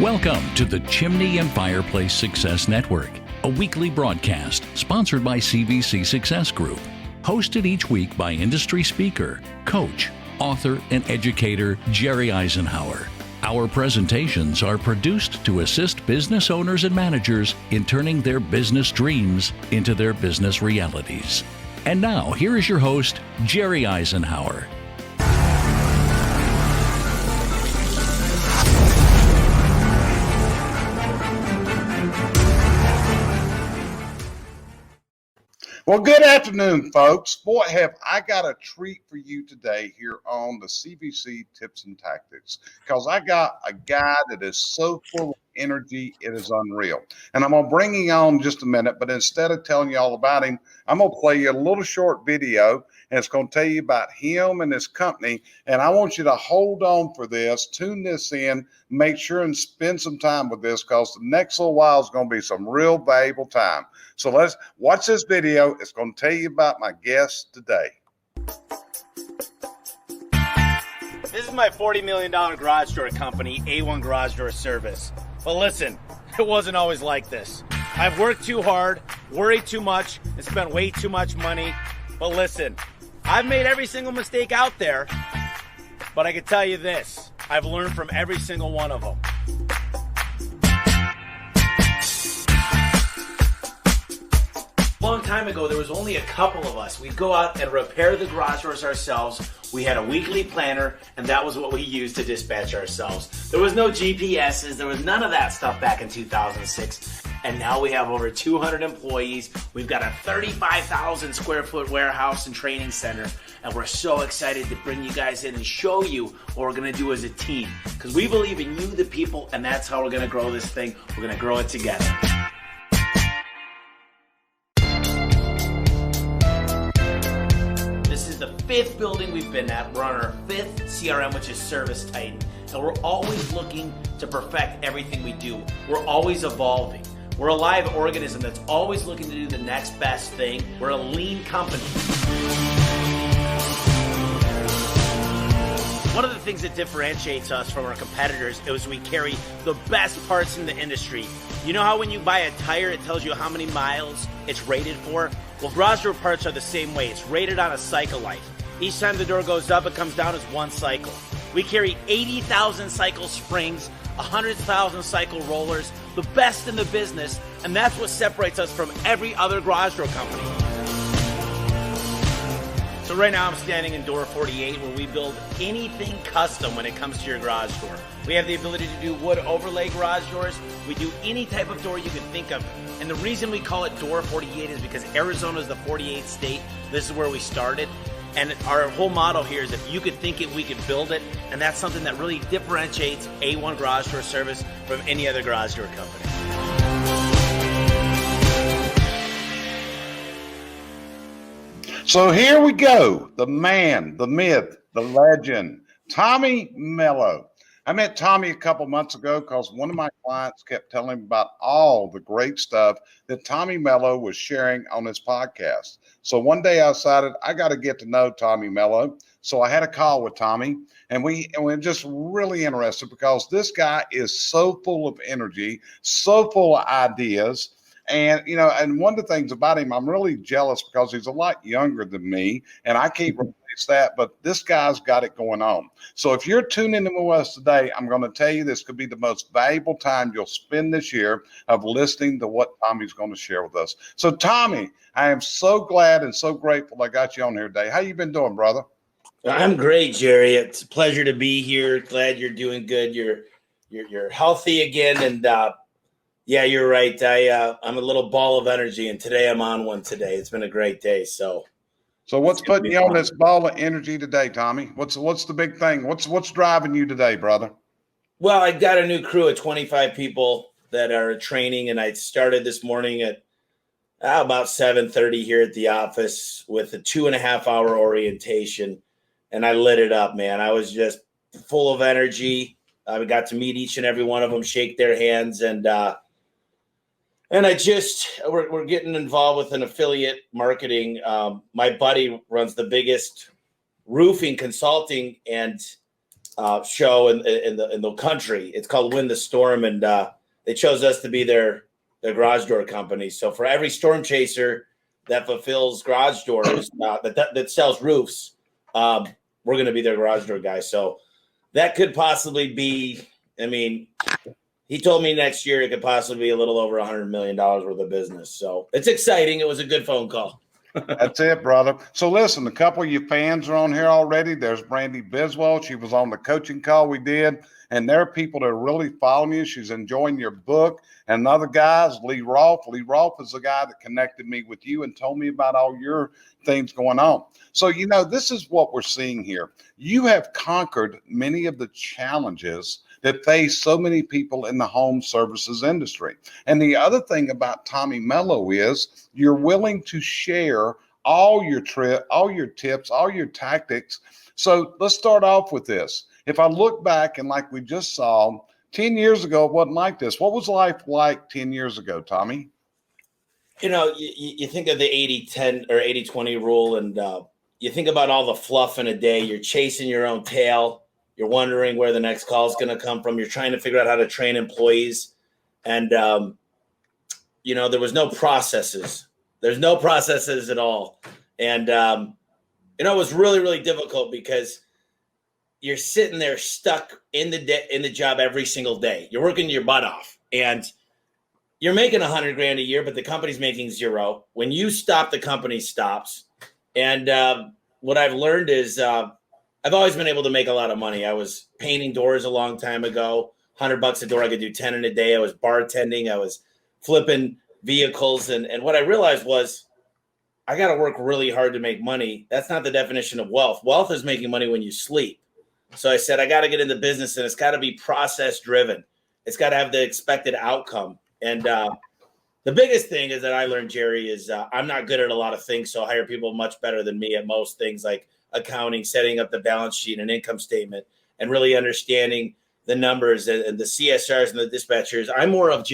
Welcome to the Chimney and Fireplace Success Network, a weekly broadcast sponsored by CVC Success Group, hosted each week by industry speaker, coach, author, and educator Jerry Isenhour. Our presentations are produced to assist business owners and managers in turning their business dreams into their business realities. And now, here is your host, Jerry Isenhour. Well, good afternoon, folks. Boy, have I got a treat for you today here on the CVC Tips and Tactics, because I got a guy that is so full of energy, it is unreal. And I'm going to bring him on in just a minute, but instead of telling you all about him, I'm going to play you a little short video, and it's going to tell you about him and his company. And I want you to hold on for this, tune this in, make sure and spend some time with this, because the next little while is going to be some real valuable time. So let's watch this video. It's going to tell you about my guest today. This is my $40 million garage door company, A1 Garage Door Service. But listen, it wasn't always like this. I've worked too hard, worried too much, and spent way too much money. But listen, I've made every single mistake out there, but I can tell you this, I've learned from every single one of them. A long time ago, there was only a couple of us. We'd go out and repair the garage doors ourselves. We had a weekly planner, and that was what we used to dispatch ourselves. There was no GPSs. There was none of that stuff back in 2006. And now we have over 200 employees. We've got a 35,000 square foot warehouse and training center. And we're so excited to bring you guys in and show you what we're going to do as a team. Because we believe in you, the people, and that's how we're going to grow this thing. We're going to grow it together. This is the fifth building we've been at. We're on our fifth CRM, which is Service Titan. And we're always looking to perfect everything we do. We're always evolving. We're a live organism that's always looking to do the next best thing. We're a lean company. One of the things that differentiates us from our competitors is we carry the best parts in the industry. You know how when you buy a tire, it tells you how many miles it's rated for? Well, garage door parts are the same way. It's rated on a cycle life. Each time the door goes up, it comes down as one cycle. We carry 80,000 cycle springs, 100,000 cycle rollers, the best in the business, and that's what separates us from every other garage door company. So right now I'm standing in door 48, where we build anything custom when it comes to your garage door. We have the ability to do wood overlay garage doors. We do any type of door you can think of. And the reason we call it door 48 is because Arizona is the 48th state. This is where we started. And our whole motto here is if you could think it, we could build it. And that's something that really differentiates A1 Garage Door Service from any other garage door company. So here we go. The man, the myth, the legend, Tommy Mello. I met Tommy a couple months ago because one of my clients kept telling him about all the great stuff that Tommy Mello was sharing on his podcast. So one day I decided I got to get to know Tommy Mello. So I had a call with Tommy, and we're just really interested because this guy is so full of energy, so full of ideas. And, you know, and one of the things about him, I'm really jealous because he's a lot younger than me, and I can't replace that, but this guy's got it going on. So if you're tuning in with us today, I'm going to tell you this could be the most valuable time you'll spend this year of listening to what Tommy's going to share with us. So, Tommy, I am so glad and so grateful I got you on here today. How you been doing, brother? I'm great, Jerry. It's a pleasure to be here. Glad you're doing good. You're healthy again, and yeah, you're right. I'm a little ball of energy, and today I'm on one today. It's been a great day. So what's putting you on this ball of energy today, Tommy? What's the big thing? What's driving you today, brother? Well, I got a new crew of 25 people that are training, and I started this morning at about 7:30 here at the office with a 2.5-hour orientation, and I lit it up, man. I was just full of energy. I got to meet each and every one of them, shake their hands, and we're getting involved with an affiliate marketing. My buddy runs the biggest roofing consulting and show in the country. It's called Win the Storm, and they chose us to be their garage door company. So for every storm chaser that fulfills garage doors, that sells roofs, we're going to be their garage door guy. So that could possibly be, I mean, he told me next year it could possibly be a little over $100 million worth of business. So it's exciting. It was a good phone call. That's it, brother. So listen, a couple of you fans are on here already. There's Brandy Biswell. She was on the coaching call we did. And there are people that are really following you. She's enjoying your book. And other guys, Lee Rolfe. Lee Rolfe is the guy that connected me with you and told me about all your things going on. So, this is what we're seeing here. You have conquered many of the challenges that face so many people in the home services industry. And the other thing about Tommy Mello is you're willing to share all your tips, all your tactics. So let's start off with this. If I look back and like we just saw, 10 years ago, it wasn't like this. What was life like 10 years ago, Tommy? You think of the 80-10 or 80-20 rule, and you think about all the fluff in a day. You're chasing your own tail. You're wondering where the next call is going to come from. You're trying to figure out how to train employees. And, there was no processes. There's no processes at all. And, it was really, really difficult because you're sitting there stuck in the job every single day. You're working your butt off and you're making $100,000 a year, but the company's making $0. When you stop, the company stops. And what I've learned is I've always been able to make a lot of money. I was painting doors a long time ago, $100 a door. I could do 10 in a day. I was bartending. I was flipping vehicles. And what I realized was I got to work really hard to make money. That's not the definition of wealth. Wealth is making money when you sleep. So I said, I got to get into business, and it's got to be process driven. It's got to have the expected outcome. And the biggest thing is that I learned, Jerry, is I'm not good at a lot of things. So I hire people much better than me at most things like accounting, setting up the balance sheet and income statement, and really understanding the numbers and the CSRs and the dispatchers. I'm more of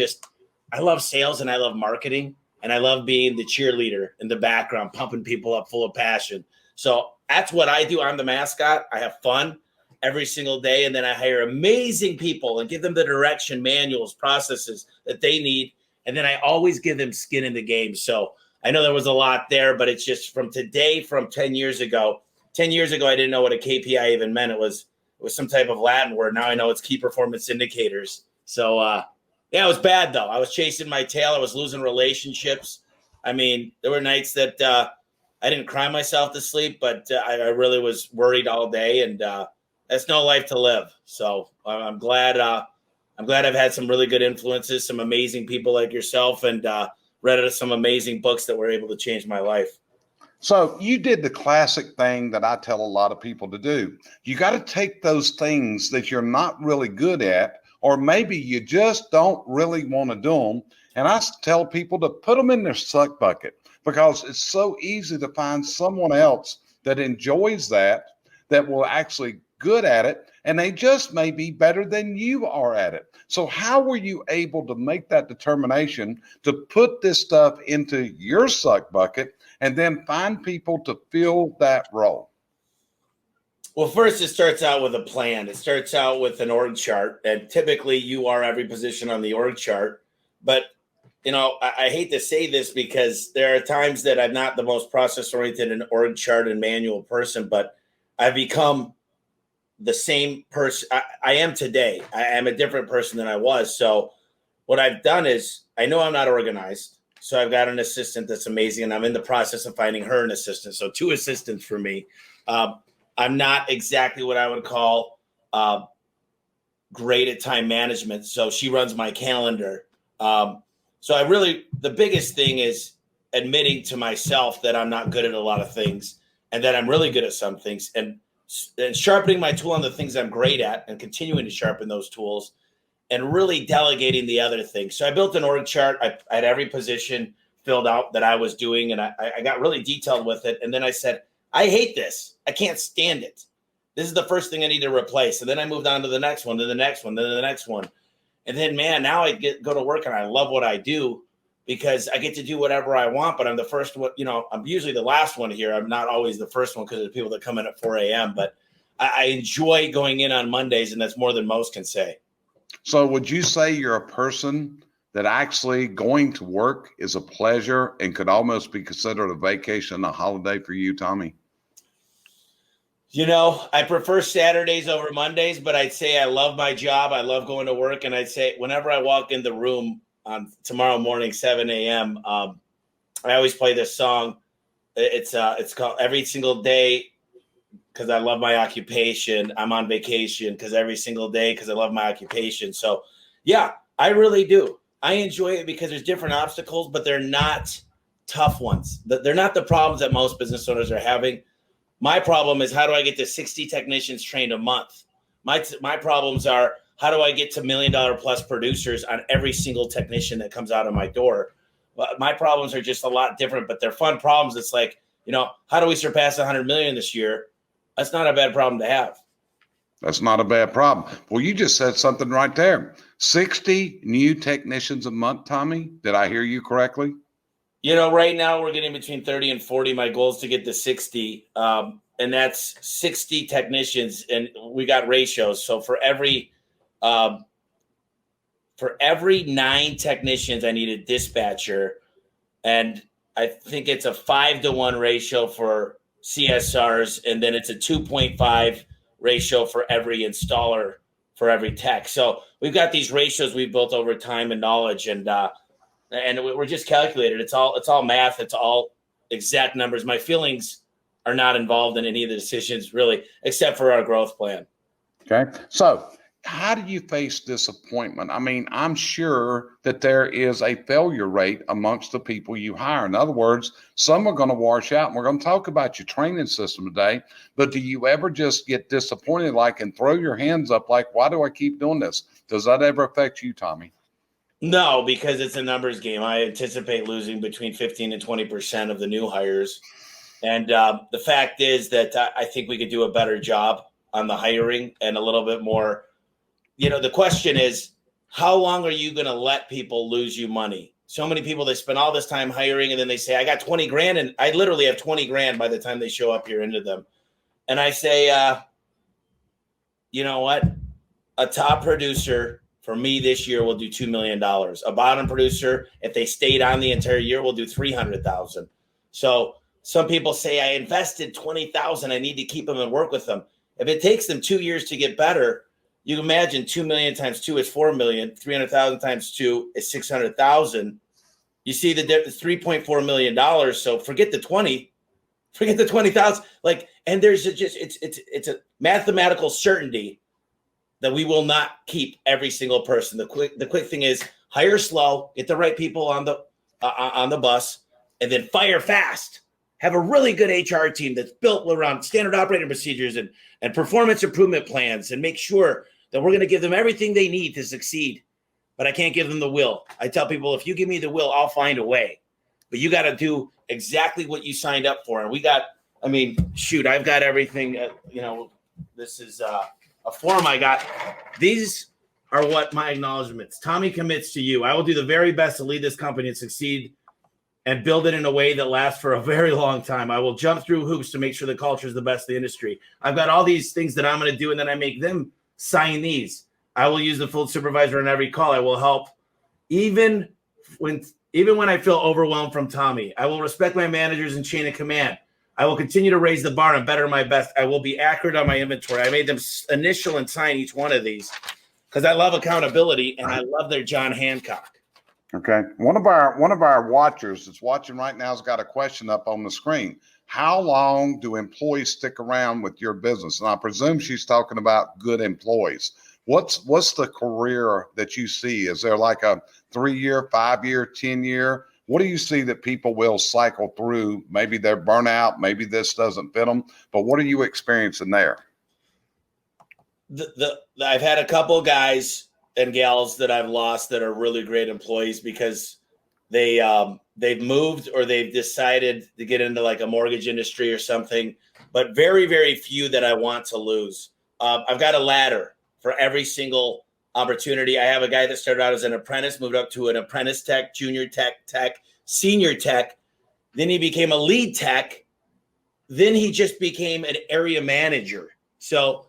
I love sales and I love marketing, and I love being the cheerleader in the background, pumping people up full of passion. So that's what I do. I'm the mascot. I have fun every single day. And then I hire amazing people and give them the direction, manuals, processes that they need. And then I always give them skin in the game. So I know there was a lot there, but it's just from 10 years ago. 10 years ago, I didn't know what a KPI even meant. It was some type of Latin word. Now I know it's key performance indicators. So, it was bad, though. I was chasing my tail. I was losing relationships. I mean, there were nights that I didn't cry myself to sleep, but I really was worried all day, and that's no life to live. So I'm glad I've had some really good influences, some amazing people like yourself, and read some amazing books that were able to change my life. So you did the classic thing that I tell a lot of people to do. You got to take those things that you're not really good at, or maybe you just don't really want to do them. And I tell people to put them in their suck bucket, because it's so easy to find someone else that enjoys that will actually good at it, and they just may be better than you are at it. So how were you able to make that determination to put this stuff into your suck bucket and then find people to fill that role? Well, first, it starts out with a plan. It starts out with an org chart, and typically you are every position on the org chart. But, I hate to say this because there are times that I'm not the most process-oriented and org chart and manual person, but I've become the same person I am today. I am a different person than I was. So what I've done is I know I'm not organized. So I've got an assistant that's amazing, and I'm in the process of finding her an assistant. So 2 assistants for me. I'm not exactly what I would call great at time management. So she runs my calendar. So the biggest thing is admitting to myself that I'm not good at a lot of things and that I'm really good at some things, and sharpening my tool on the things I'm great at and continuing to sharpen those tools and really delegating the other things. So I built an org chart. I had every position filled out that I was doing, and I got really detailed with it. And then I said, I hate this. I can't stand it. This is the first thing I need to replace. And then I moved on to the next one, to the next one, then the next one. And then, man, now I go to work and I love what I do because I get to do whatever I want, but I'm the first one. I'm usually the last one here. I'm not always the first one because of the people that come in at 4 a.m., but I enjoy going in on Mondays, and that's more than most can say. So would you say you're a person that actually going to work is a pleasure and could almost be considered a vacation, a holiday for you, Tommy? I prefer Saturdays over Mondays, but I'd say I love my job. I love going to work. And I'd say whenever I walk in the room on tomorrow morning, 7 a.m., I always play this song. It's called Every Single Day because I love my occupation. I'm on vacation because every single day because I love my occupation. So, yeah, I really do. I enjoy it because there's different obstacles, but they're not tough ones. They're not the problems that most business owners are having. My problem is how do I get to 60 technicians trained a month? My problems are how do I get to $1 million plus producers on every single technician that comes out of my door? Well, my problems are just a lot different, but they're fun problems. It's like, how do we surpass 100 million this year? That's not a bad problem to have. That's not a bad problem. Well, you just said something right there. 60 new technicians a month, Tommy. Did I hear you correctly? Right now we're getting between 30 and 40. My goal is to get to 60. And that's 60 technicians. And we got ratios. So for every 9 technicians, I need a dispatcher. And I think it's a 5-to-1 ratio for CSRs. And then it's a 2.5 ratio for every installer for every tech. So we've got these ratios we've built over time and knowledge. And we're just calculated. It's all math. It's all exact numbers. My feelings are not involved in any of the decisions really, except for our growth plan. Okay. So how do you face disappointment? I mean, I'm sure that there is a failure rate amongst the people you hire. In other words, some are going to wash out, and we're going to talk about your training system today, but do you ever just get disappointed and throw your hands up like, why do I keep doing this? Does that ever affect you, Tommy? No, because it's a numbers game. I anticipate losing between 15 and 20% of the new hires. And the fact is that I think we could do a better job on the hiring and a little bit more. The question is, how long are you going to let people lose you money? So many people, they spend all this time hiring and then they say, I got 20 grand. And I literally have 20 grand by the time they show up here into them. And I say, you know what? A top producer for me this year will do $2 million. A bottom producer, if they stayed on the entire year, will do $300,000. So some people say I invested $20,000. I need to keep them and work with them. If it takes them 2 years to get better, you can imagine 2 million times 2 is 4 million. 300,000 times 2 is 600,000. You see the difference, $3.4 million. So forget the 20, forget the 20,000. And there's it's a mathematical certainty that we will not keep every single person. The quick thing is hire slow, get the right people on the bus, and then fire fast. Have a really good HR team that's built around standard operating procedures and performance improvement plans, and make sure that we're going to give them everything they need to succeed. But I can't give them the will. I tell people, if you give me the will, I'll find a way. But you got to do exactly what you signed up for. And I've got everything. This is a form I got. These are what my acknowledgments. Tommy commits to you. I will do the very best to lead this company and succeed and build it in a way that lasts for a very long time. I will jump through hoops to make sure the culture is the best in the industry. I've got all these things that I'm going to do, and then I make them sign these. I will use the field supervisor on every call. I will help even when I feel overwhelmed from Tommy. I will respect my managers and chain of command. I will continue to raise the bar and better my best. I will be accurate on my inventory. I made them initial and sign each one of these because I love accountability and I love their John Hancock. Okay. One of our watchers that's watching right now has got a question up on the screen. How long do employees stick around with your business? And I presume she's talking about good employees. What's the career that you see? Is there like a 3-year, 5-year, 10-year? What do you see that people will cycle through? Maybe they're burnout, maybe this doesn't fit them, but what are you experiencing there? I've had a couple guys and gals that I've lost that are really great employees because they've moved or they've decided to get into like a mortgage industry or something, but very, very few that I want to lose. I've got a ladder for every single opportunity. I have a guy that started out as an apprentice, moved up to an apprentice tech, junior tech, senior tech. Then he became a lead tech. Then he just became an area manager. So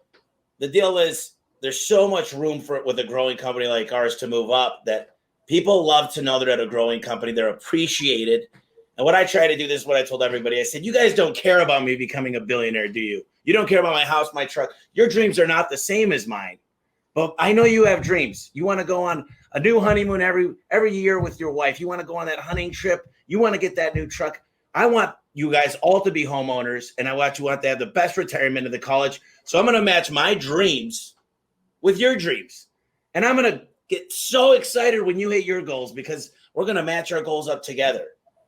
the deal is there's so much room for with a growing company like ours to move up that people love to know they're at a growing company. They're appreciated. And what I try to do, this is what I told everybody. I said, you guys don't care about me becoming a billionaire, do you? You don't care about my house, my truck. Your dreams are not the same as mine. But I know you have dreams. You want to go on a new honeymoon every year with your wife. You want to go on that hunting trip. You want to get that new truck. I want you guys all to be homeowners, and I want you to have the best retirement in the college. So I'm going to match my dreams with your dreams. And I'm going to get so excited when you hit your goals because we're going to match our goals up together.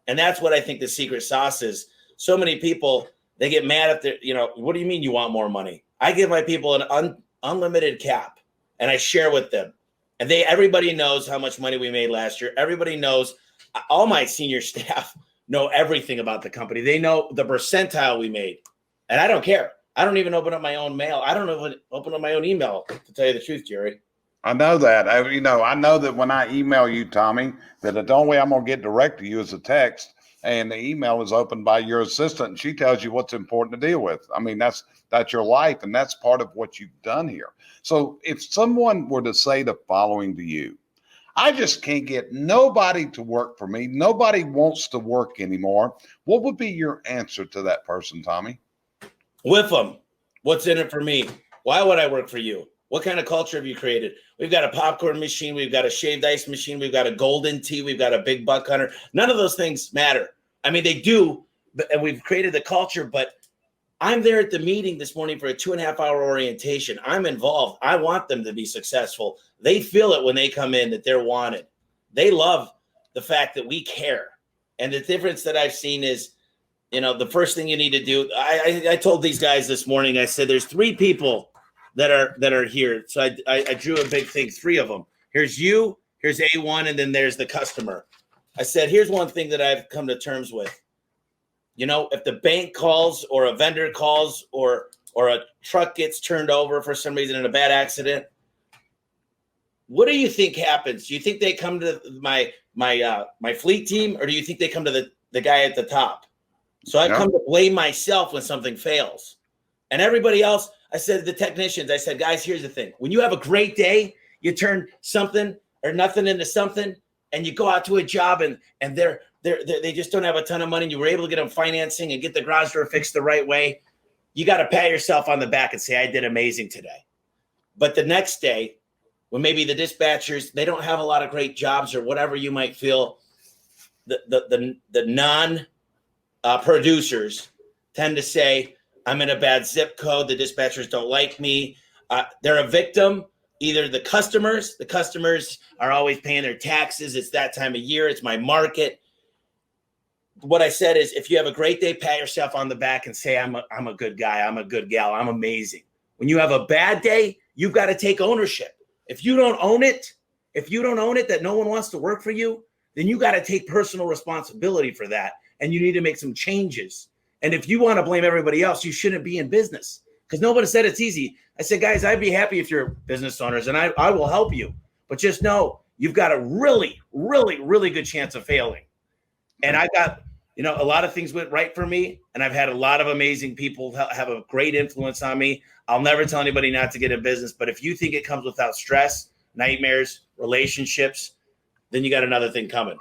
And that's what I think the secret sauce is. So many people, they get mad at what do you mean you want more money? I give my people an unlimited cap, and I share with them. And everybody knows how much money we made last year. Everybody knows, all my senior staff know everything about the company. They know the percentile we made. And I don't care. I don't even open up my own mail. I don't even open up my own email, to tell you the truth, Jerry. I know that. I know that when I email you, Tommy, that the only way I'm going to get direct to you is a text, and the email is opened by your assistant, and she tells you what's important to deal with. I mean, that's your life, and that's part of what you've done here. So if someone were to say the following to you, I just can't get nobody to work for me, nobody wants to work anymore, what would be your answer to that person, Tommy? With them. What's in it for me? Why would I work for you? What kind of culture have you created? We've got a popcorn machine. We've got a shaved ice machine. We've got a golden tea. We've got a big buck hunter. None of those things matter. I mean, they do, and we've created the culture, but I'm there at the meeting this morning for a 2.5-hour orientation. I'm involved. I want them to be successful. They feel it when they come in that they're wanted. They love the fact that we care. And the difference that I've seen is, the first thing you need to do, I told these guys this morning, I said, there's 3 people that are here. So I drew a big thing, 3 of them. Here's you, here's A1, and then there's the customer. I said, here's one thing that I've come to terms with. If the bank calls or a vendor calls or a truck gets turned over for some reason in a bad accident, what do you think happens? Do you think they come to my fleet team, or do you think they come to the guy at the top? So I come to blame myself when something fails. And everybody else, I said, the technicians, I said, guys, here's the thing. When you have a great day, you turn something or nothing into something, and you go out to a job and they just don't have a ton of money, and you were able to get them financing and get the garage door fixed the right way. You got to pat yourself on the back and say, I did amazing today. But the next day, when maybe the dispatchers, they don't have a lot of great jobs or whatever you might feel, the non-producers tend to say, I'm in a bad zip code. The dispatchers don't like me. They're a victim. Either the customers are always paying their taxes. It's that time of year. It's my market. What I said is, if you have a great day, pat yourself on the back and say, I'm a good guy. I'm a good gal. I'm amazing. When you have a bad day, you've got to take ownership. If you don't own it that no one wants to work for you, then you got to take personal responsibility for that. And you need to make some changes. And if you want to blame everybody else, you shouldn't be in business, because nobody said it's easy. I said, guys, I'd be happy if you're business owners, and I will help you. But just know you've got a really, really, really good chance of failing. And I got, a lot of things went right for me, and I've had a lot of amazing people have a great influence on me. I'll never tell anybody not to get in business, but if you think it comes without stress, nightmares, relationships, then you got another thing coming.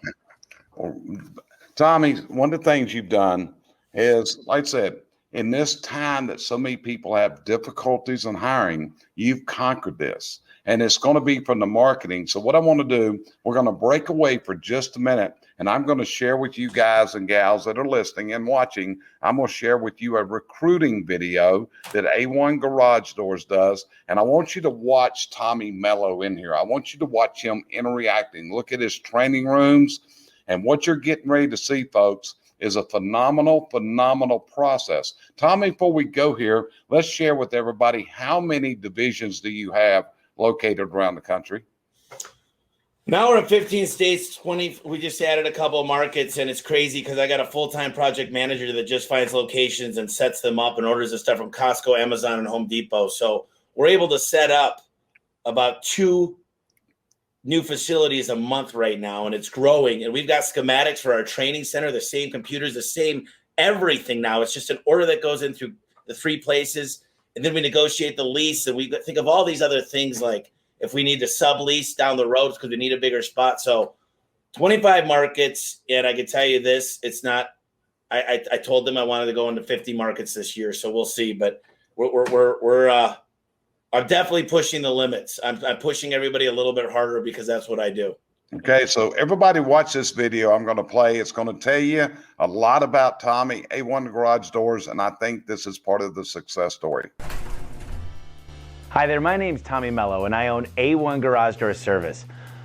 Tommy, one of the things you've done is, like I said, in this time that so many people have difficulties in hiring, you've conquered this. And it's going to be from the marketing. So what I want to do, we're going to break away for just a minute, and I'm going to share with you guys and gals that are listening and watching, I'm going to share with you a recruiting video that A1 Garage Doors does. And I want you to watch Tommy Mello in here. I want you to watch him interacting. Look at his training rooms. And what you're getting ready to see, folks, is a phenomenal process. Tommy, before we go here, let's share with everybody, how many divisions do you have located around the country? Now we're in 15 states, 20. We just added a couple of markets, and it's crazy because I got a full-time project manager that just finds locations and sets them up and orders the stuff from Costco, Amazon, and Home Depot. So we're able to set up about 2 new facilities a month right now, and it's growing. And we've got schematics for our training center, the same computers, the same everything now. It's just an order that goes in through the 3 places. And then we negotiate the lease, and we think of all these other things, like if we need to sublease down the road because we need a bigger spot. So 25 markets, and I can tell you this, it's not, I told them I wanted to go into 50 markets this year, so we'll see. But I'm definitely pushing the limits. I'm pushing everybody a little bit harder because that's what I do. Okay, so everybody watch this video I'm going to play. It's going to tell you a lot about Tommy, A1 Garage Doors, and I think this is part of the success story. Hi there, my name's Tommy Mello, and I own A1 Garage Door Service.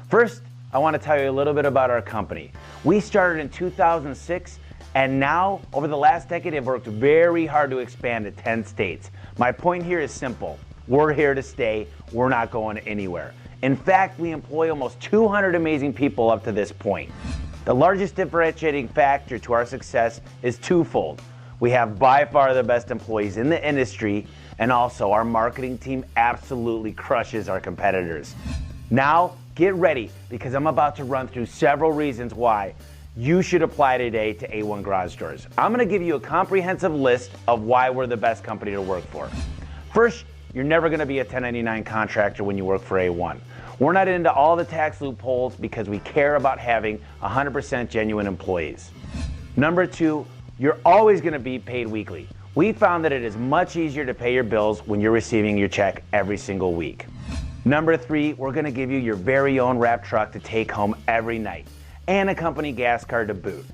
First, I want to tell you a little bit about our company. We started in 2006, and now, over the last decade, have worked very hard to expand to 10 states. My point here is simple. We're here to stay. We're not going anywhere. In fact, we employ almost 200 amazing people up to this point. The largest differentiating factor to our success is twofold. We have by far the best employees in the industry, and also our marketing team absolutely crushes our competitors. Now, get ready, because I'm about to run through several reasons why you should apply today to A1 Garage Doors. I'm going to give you a comprehensive list of why we're the best company to work for. First, you're never going to be a 1099 contractor when you work for A1. We're not into all the tax loopholes because we care about having 100% genuine employees. Number two, you're always going to be paid weekly. We found that it is much easier to pay your bills when you're receiving your check every single week. Number three, we're going to give you your very own wrap truck to take home every night and a company gas card to boot.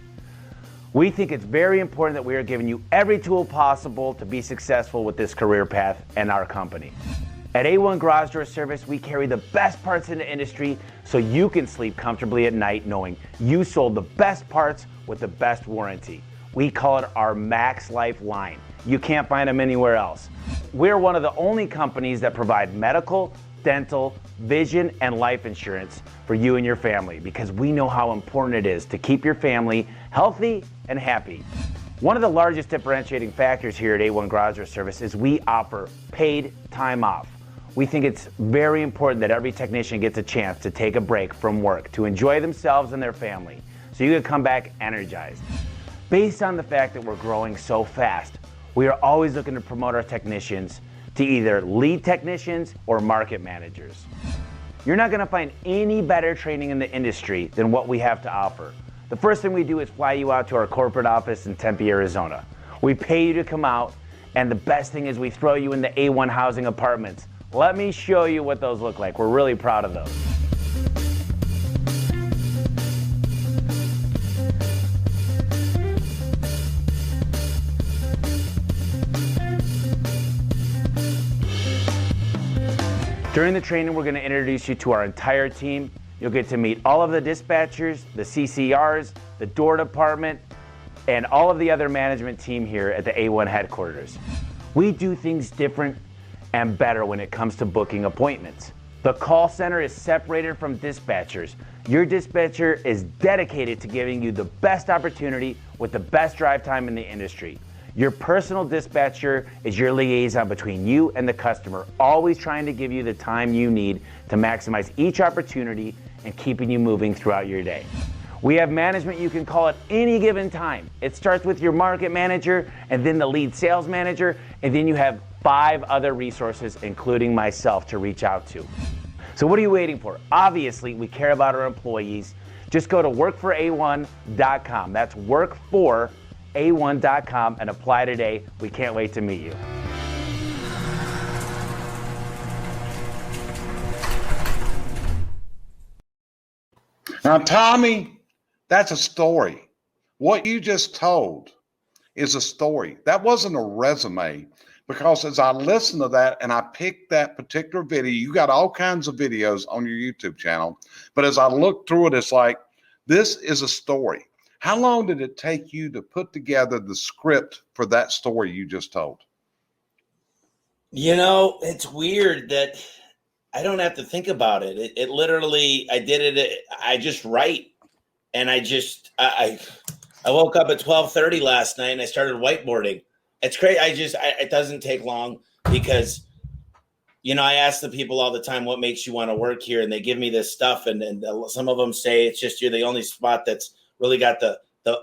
We think it's very important that we are giving you every tool possible to be successful with this career path and our company. At A1 Garage Door Service, we carry the best parts in the industry so you can sleep comfortably at night knowing you sold the best parts with the best warranty. We call it our Max Life line. You can't find them anywhere else. We're one of the only companies that provide medical, dental, vision, and life insurance for you and your family because we know how important it is to keep your family healthy and happy. One of the largest differentiating factors here at A1 Garage Door Service is we offer paid time off. We think it's very important that every technician gets a chance to take a break from work to enjoy themselves and their family so you can come back energized. Based on the fact that we're growing so fast, we are always looking to promote our technicians to either lead technicians or market managers. You're not going to find any better training in the industry than what we have to offer. The first thing we do is fly you out to our corporate office in Tempe, Arizona. We pay you to come out, and the best thing is we throw you in the A1 housing apartments. Let me show you what those look like. We're really proud of those. During the training, we're going to introduce you to our entire team. You'll get to meet all of the dispatchers, the CCRs, the door department, and all of the other management team here at the A1 headquarters. We do things different and better when it comes to booking appointments. The call center is separated from dispatchers. Your dispatcher is dedicated to giving you the best opportunity with the best drive time in the industry. Your personal dispatcher is your liaison between you and the customer, always trying to give you the time you need to maximize each opportunity and keeping you moving throughout your day. We have management you can call at any given time. It starts with your market manager and then the lead sales manager, and then you have 5 other resources, including myself, to reach out to. So what are you waiting for? Obviously, we care about our employees. Just go to workfora1.com. That's workfora1.com and apply today. We can't wait to meet you. Now, Tommy, that's a story. What you just told is a story. That wasn't a resume, because as I listened to that and I picked that particular video, you got all kinds of videos on your YouTube channel, but as I looked through it, it's like, this is a story. How long did it take you to put together the script for that story you just told? You know, it's weird that I don't have to think about it. It literally, I did it. I just write, and I woke up at 12:30 last night and I started whiteboarding. It's crazy. It doesn't take long because, you know, I ask the people all the time, what makes you want to work here? And they give me this stuff. And some of them say it's just, you're the only spot that's really got the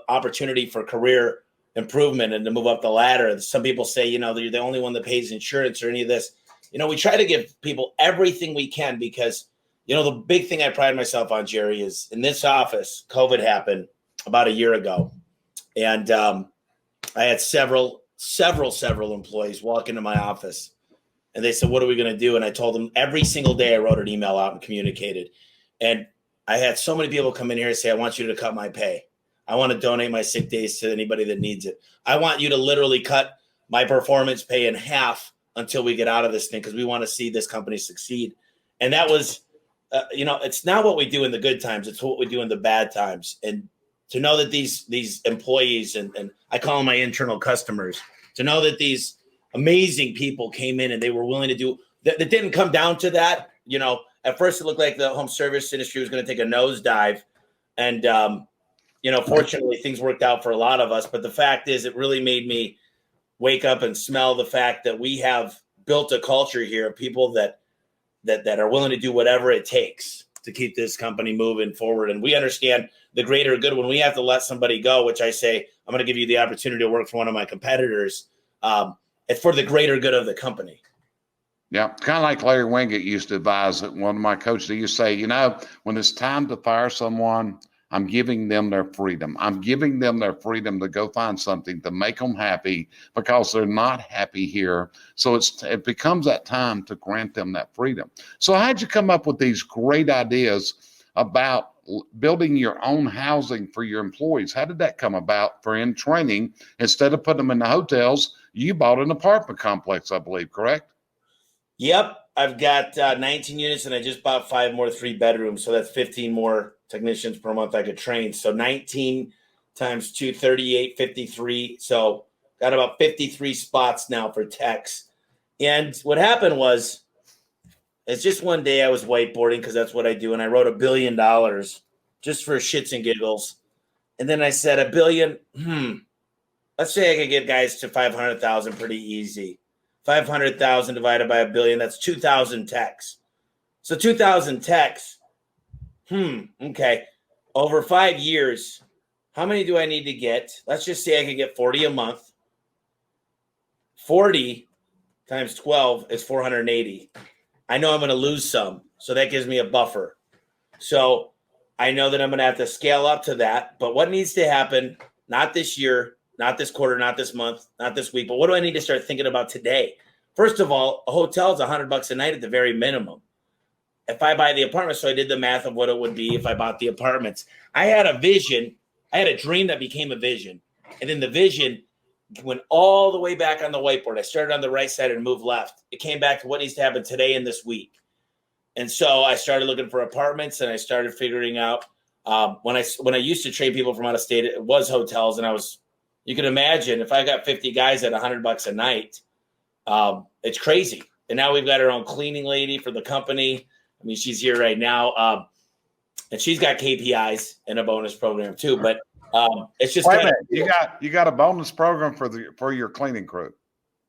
opportunity for career improvement and to move up the ladder. Some people say, you're the only one that pays insurance or any of this. We try to give people everything we can because, the big thing I pride myself on, Jerry, is in this office, COVID happened about a year ago. And I had several employees walk into my office and they said, what are we going to do? And I told them every single day I wrote an email out and communicated. And I had so many people come in here and say, I want you to cut my pay. I want to donate my sick days to anybody that needs it. I want you to literally cut my performance pay in half until we get out of this thing because we want to see this company succeed. And that was, it's not what we do in the good times. It's what we do in the bad times. And to know that these employees, and I call them my internal customers, to know that these amazing people came in and they were willing to do that didn't come down to that. At first it looked like the home service industry was going to take a nosedive. And, fortunately things worked out for a lot of us. But the fact is, it really made me wake up and smell the fact that we have built a culture here of people that are willing to do whatever it takes to keep this company moving forward. And we understand the greater good when we have to let somebody go, which I say, I'm going to give you the opportunity to work for one of my competitors. It's for the greater good of the company. Yeah, kind of like Larry Wingate used to advise one of my coaches. He used to say, when it's time to fire someone, I'm giving them their freedom. I'm giving them their freedom to go find something to make them happy because they're not happy here. So it becomes that time to grant them that freedom. So how'd you come up with these great ideas about building your own housing for your employees? How did that come about for in training? Instead of putting them in the hotels, you bought an apartment complex, I believe, correct? Yep. I've got 19 units and I just bought 5 more 3-bedrooms. So that's 15 more technicians per month I could train. So 19 times 2, 38, 53. So got about 53 spots now for techs. And what happened was, it's just one day I was whiteboarding because that's what I do. And I wrote $1 billion just for shits and giggles. And then I said, $1 billion. Let's say I could get guys to 500,000 pretty easy. 500,000 divided by $1 billion, that's 2,000 techs. So 2,000 techs. Okay. Over 5 years, how many do I need to get? Let's just say I could get 40 a month. 40 times 12 is 480. I know I'm going to lose some, so that gives me a buffer. So I know that I'm going to have to scale up to that. But what needs to happen, not this year, not this quarter, not this month, not this week, but what do I need to start thinking about today? First of all, a hotel is $100 a night at the very minimum. If I buy the apartment, so I did the math of what it would be if I bought the apartments. I had a vision. I had a dream that became a vision. And then the vision went all the way back on the whiteboard. I started on the right side and moved left. It came back to what needs to happen today and this week. And so I started looking for apartments and I started figuring out when I used to train people from out of state, it was hotels. And you can imagine if I got 50 guys at $100 a night, it's crazy. And now we've got our own cleaning lady for the company. I mean, she's here right now. And she's got KPIs and a bonus program too, but it's just wait a minute. You got a bonus program for your cleaning crew.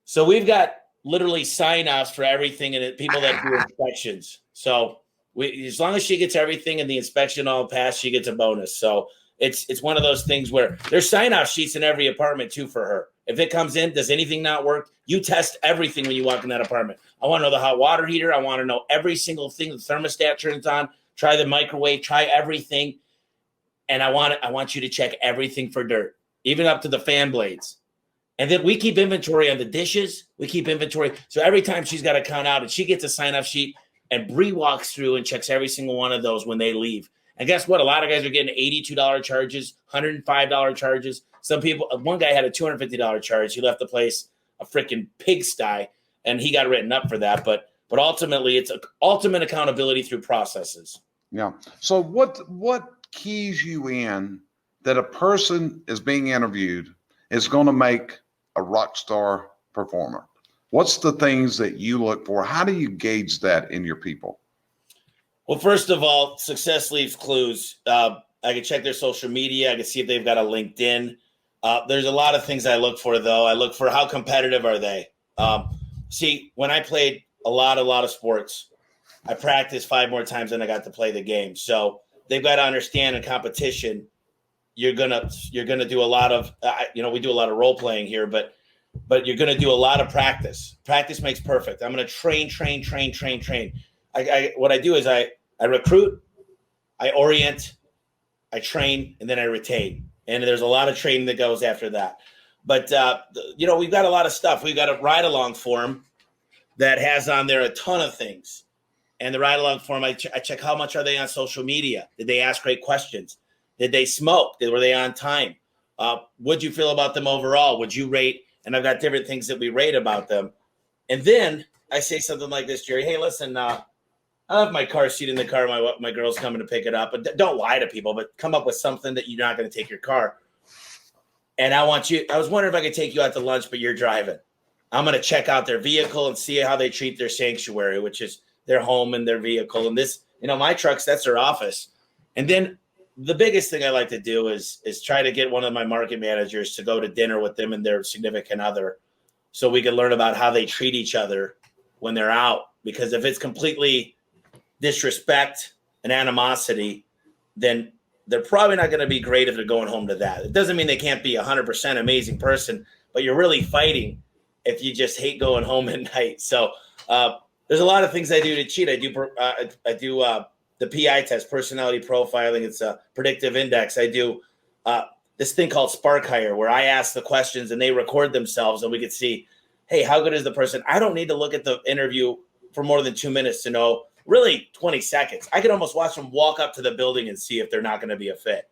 So we've got literally sign-offs for everything and people that do inspections. So as long as she gets everything and the inspection all passed, she gets a bonus. So it's one of those things where there's sign-off sheets in every apartment too for her. If it comes in, does anything not work? You test everything when you walk in that apartment. I want to know the hot water heater. I want to know every single thing the thermostat turns on. Try the microwave. Try everything. And I want you to check everything for dirt, even up to the fan blades. And then we keep inventory on the dishes. We keep inventory. So every time she's got to count out and she gets a sign-off sheet and Bree walks through and checks every single one of those when they leave. And guess what? A lot of guys are getting $82 charges, $105 charges. Some people, one guy had a $250 charge. He left the place a freaking pigsty and he got written up for that. But ultimately it's ultimate accountability through processes. Yeah. So what keys you in that a person is being interviewed is going to make a rock star performer? What's the things that you look for? How do you gauge that in your people? Well, first of all, success leaves clues. I can check their social media. I can see if they've got a LinkedIn. There's a lot of things I look for, though. I look for how competitive are they. See, when I played a lot of sports, I practiced 5 more times than I got to play the game. So they've got to understand in competition, you're gonna do a lot of we do a lot of role playing here, but you're gonna do a lot of practice. Practice makes perfect. I'm gonna train. What I do is I recruit, I orient, I train, and then I retain. And there's a lot of training that goes after that. But we've got a lot of stuff. We've got a ride along form that has on there a ton of things. And the ride along form, I check how much are they on social media? Did they ask great questions? Did they smoke? Were they on time? What'd you feel about them overall? Would you rate? And I've got different things that we rate about them. And then I say something like this, Jerry. Hey, listen, I have my car seat in the car. My girl's coming to pick it up. But don't lie to people, but come up with something that you're not going to take your car. And I was wondering if I could take you out to lunch, but you're driving. I'm going to check out their vehicle and see how they treat their sanctuary, which is their home and their vehicle. And this, my trucks, that's their office. And then the biggest thing I like to do is try to get one of my market managers to go to dinner with them and their significant other so we can learn about how they treat each other when they're out. Because if it's completely disrespect and animosity, then they're probably not going to be great if they're going home to that. It doesn't mean they can't be 100% amazing person, but you're really fighting if you just hate going home at night. So there's a lot of things I do to cheat. I do the PI test, personality profiling. It's a predictive index. I do this thing called Spark Hire, where I ask the questions and they record themselves, and we could see, hey, how good is the person? I don't need to look at the interview for more than 2 minutes to know, really 20 seconds. I could almost watch them walk up to the building and see if they're not going to be a fit.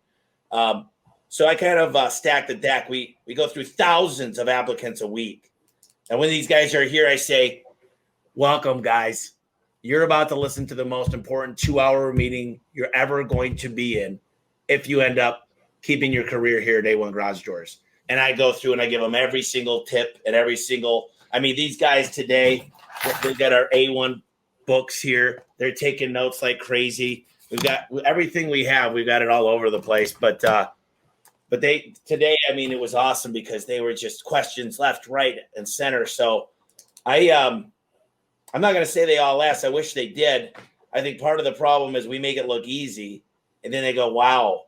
So I kind of stack the deck. We go through thousands of applicants a week. And when these guys are here, I say, welcome, guys. You're about to listen to the most important 2-hour meeting you're ever going to be in if you end up keeping your career here at A1 Garage Doors. And I go through and I give them every single tip and these guys today, they've got our A1 books here. They're taking notes like crazy. We've got everything we have. We've got it all over the place. But today, it was awesome because they were just questions left, right, and center. So I'm not going to say they all asked. I wish they did. I think part of the problem is we make it look easy, and then they go, wow.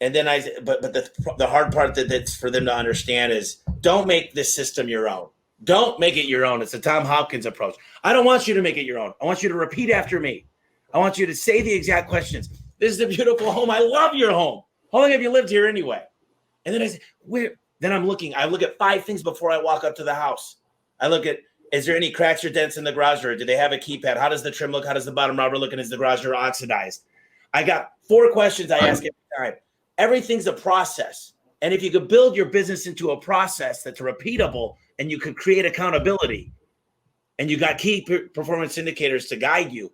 And then but the hard part that's for them to understand is don't make this system your own. Don't make it your own. It's a Tom Hopkins approach. I don't want you to make it your own. I want you to repeat after me. I want you to say the exact questions. This is a beautiful home. I love your home. How long have you lived here anyway? And then I say, where? Then I look at 5 things before I walk up to the house. I look at, is there any cracks or dents in the garage door? Do they have a keypad? How does the trim look? How does the bottom rubber look? And is the garage door oxidized? I got 4 questions I ask every time. Everything's a process. And if you could build your business into a process that's repeatable and you could create accountability and you got key performance indicators to guide you,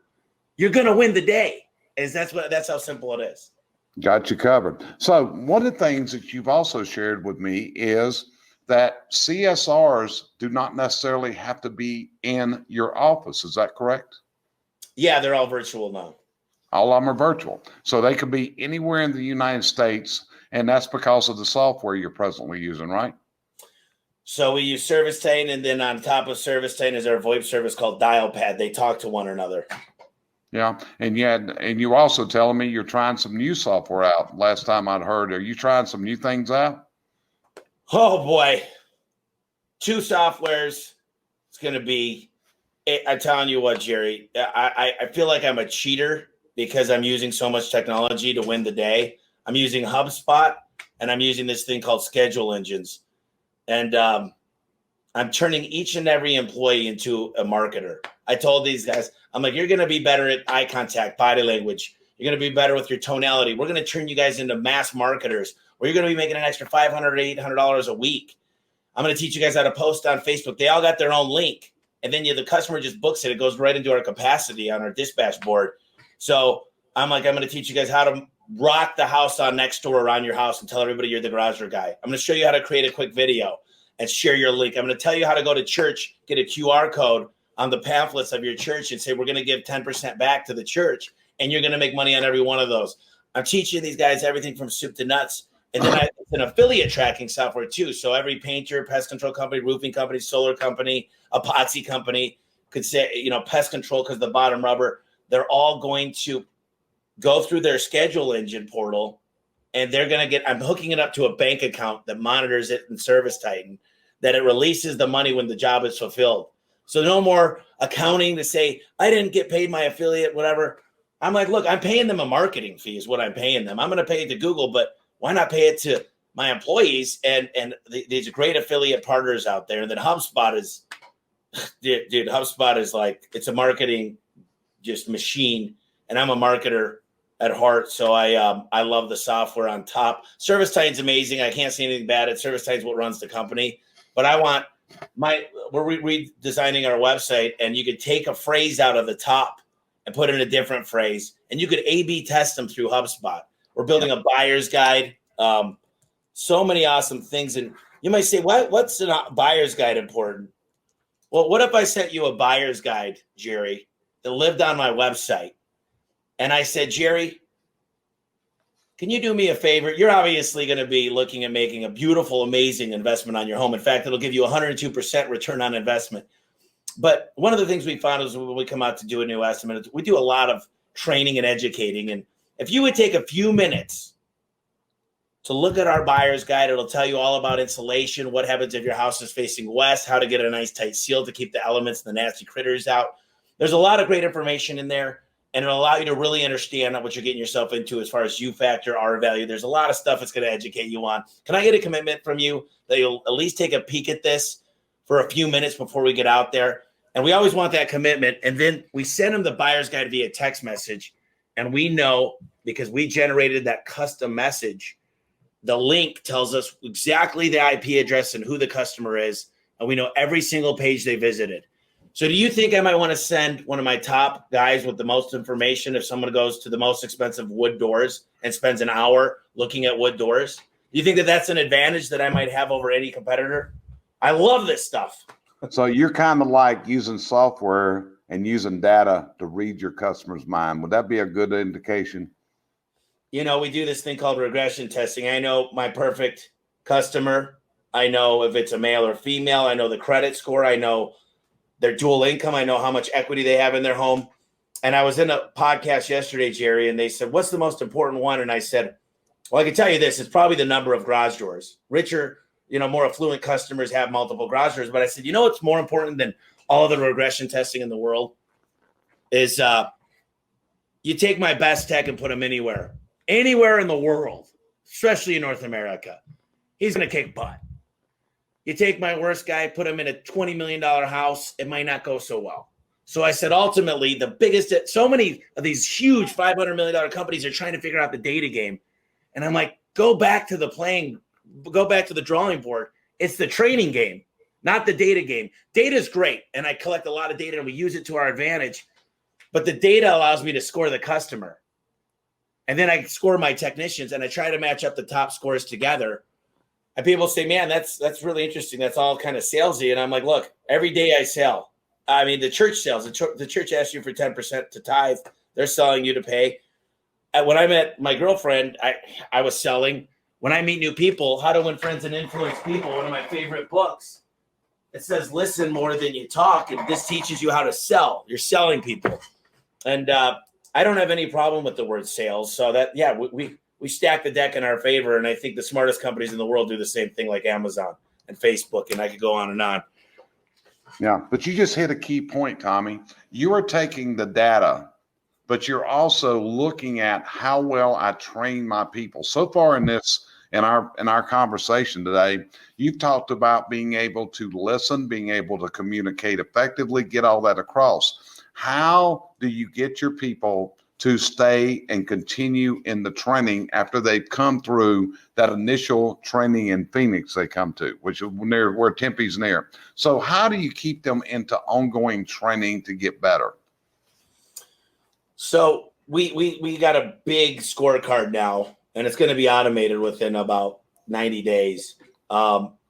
you're going to win the day. That's how simple it is. Got you covered. So one of the things that you've also shared with me is that CSRs do not necessarily have to be in your office. Is that correct? Yeah, they're all virtual now. All of them are virtual. So they could be anywhere in the United States, and that's because of the software you're presently using, right? So we use ServiceTane, and then on top of ServiceTane is our VoIP service called DialPad. They talk to one another. Yeah, and you were also telling me you're trying some new software out. Last time I'd heard, are you trying some new things out? Oh boy, 2 softwares. It's going to be. I'm telling you what, Jerry. I feel like I'm a cheater because I'm using so much technology to win the day. I'm using HubSpot and I'm using this thing called Schedule Engines, and I'm turning each and every employee into a marketer. I told these guys, I'm like, you're going to be better at eye contact, body language. You're going to be better with your tonality. We're going to turn you guys into mass marketers where you're going to be making an extra $500 or $800 a week. I'm going to teach you guys how to post on Facebook. They all got their own link. And then the customer just books it. It goes right into our capacity on our dispatch board. So I'm going to teach you guys how to rock the house on Nextdoor around your house and tell everybody you're the garage door guy. I'm going to show you how to create a quick video and share your link. I'm going to tell you how to go to church, get a QR code on the pamphlets of your church and say, we're going to give 10% back to the church, and you're going to make money on every one of those. I'm teaching these guys everything from soup to nuts. And then it's an affiliate tracking software too. So every painter, pest control company, roofing company, solar company, epoxy company could say, pest control because the bottom rubber, they're all going to go through their schedule engine portal and I'm hooking it up to a bank account that monitors it in Service Titan, that it releases the money when the job is fulfilled. So no more accounting to say, I didn't get paid my affiliate, whatever. I'm like, look, I'm paying them a marketing fee is what I'm paying them. I'm going to pay it to Google, but why not pay it to my employees? And these great affiliate partners out there. And then HubSpot is, dude, HubSpot is like, it's a marketing just machine. And I'm a marketer at heart. So I love the software on top. Service Titan's amazing. I can't say anything bad at Service Titan's what runs the company. But we're redesigning our website, and you could take a phrase out of the top and put in a different phrase, and you could A/B test them through HubSpot. We're building a buyer's guide. So many awesome things. And you might say, what's a buyer's guide important? Well, what if I sent you a buyer's guide, Jerry, that lived on my website? And I said, Jerry, can you do me a favor? You're obviously going to be looking at making a beautiful, amazing investment on your home. In fact, it'll give you 102% return on investment. But one of the things we found is when we come out to do a new estimate, we do a lot of training and educating. And if you would take a few minutes to look at our buyer's guide, it'll tell you all about insulation, what happens if your house is facing west, how to get a nice tight seal to keep the elements and the nasty critters out. There's a lot of great information in there. And it'll allow you to really understand what you're getting yourself into as far as U factor, R value. There's a lot of stuff it's going to educate you on. Can I get a commitment from you that you'll at least take a peek at this for a few minutes before we get out there? And we always want that commitment. And then we send them the buyer's guide via text message. And we know, because we generated that custom message, the link tells us exactly the IP address and who the customer is. And we know every single page they visited. So do you think I might want to send one of my top guys with the most information if someone goes to the most expensive wood doors and spends an hour looking at wood doors? Do you think that that's an advantage that I might have over any competitor? I love this stuff. So you're kind of like using software and using data to read your customer's mind. Would that be a good indication? You know, we do this thing called regression testing. I know my perfect customer. I know if it's a male or female. I know the credit score. I know their dual income. I know how much equity they have in their home. And I was in a podcast yesterday, Jerry, and they said, what's the most important one? And I said, well, I can tell you this, it's probably the number of garage doors. Richer, more affluent customers have multiple garage doors. But I said, what's more important than all of the regression testing in the world is you take my best tech and put them anywhere in the world, especially in North America. He's going to kick butt. You take my worst guy, put him in a $20 million house, it might not go so well. So I said, ultimately, so many of these huge $500 million companies are trying to figure out the data game. And I'm like, go back to the drawing board. It's the training game, not the data game. Data is great. And I collect a lot of data and we use it to our advantage. But the data allows me to score the customer. And then I score my technicians and I try to match up the top scores together. And people say, man, that's really interesting. That's all kind of salesy. And I'm like, look, every day I sell. I mean, the church sells. The church asks you for 10% to tithe. They're selling you to pay. And when I met my girlfriend, I was selling. When I meet new people, How to Win Friends and Influence People, one of my favorite books, it says, listen more than you talk. And this teaches you how to sell. You're selling people. And I don't have any problem with the word sales. So that, yeah, we stack the deck in our favor, and I think the smartest companies in the world do the same thing, like Amazon and Facebook, and I could go on and on. Yeah, but you just hit a key point, Tommy. You are taking the data, but you're also looking at how well I train my people. So far in our conversation today, you've talked about being able to listen, being able to communicate effectively, get all that across. How do you get your people to stay and continue in the training after they've come through that initial training in Phoenix they come to, which is near where Tempe's near? So how do you keep them into ongoing training to get better? So we got a big scorecard now, and it's going to be automated within about 90 days.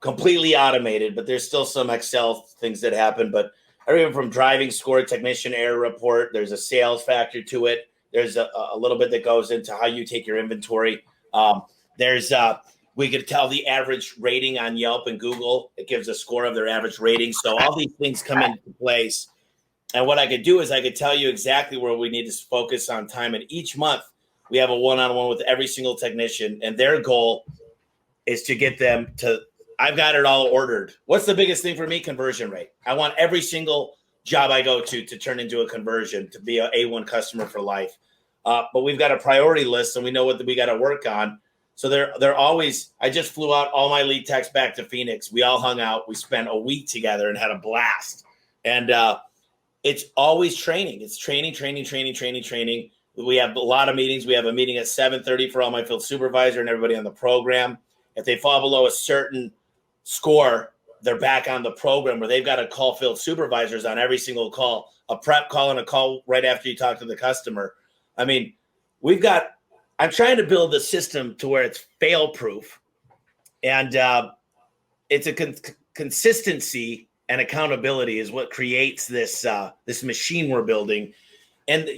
Completely automated, but there's still some Excel things that happen. But everything from driving score, technician error report, there's a sales factor to it. There's a little bit that goes into how you take your inventory. We could tell the average rating on Yelp and Google. It gives a score of their average rating. So all these things come into place. And what I could do is I could tell you exactly where we need to focus on time. And each month we have a one-on-one with every single technician, and their goal is to get them to, I've got it all ordered. What's the biggest thing for me? Conversion rate. I want every single job I go to turn into a conversion, to be an A1 customer for life. But we've got a priority list, and we know what we got to work on. So they're always, I just flew out all my lead techs back to Phoenix. We all hung out. We spent a week together and had a blast. And it's always training. It's training. We have a lot of meetings. We have a meeting at 7:30 for all my field supervisor and everybody on the program. If they fall below a certain score, they're back on the program where they've got to call field supervisors on every single call, a prep call and a call right after you talk to the customer. I mean, I'm trying to build a system to where it's fail proof, and it's a consistency and accountability is what creates this machine we're building. And,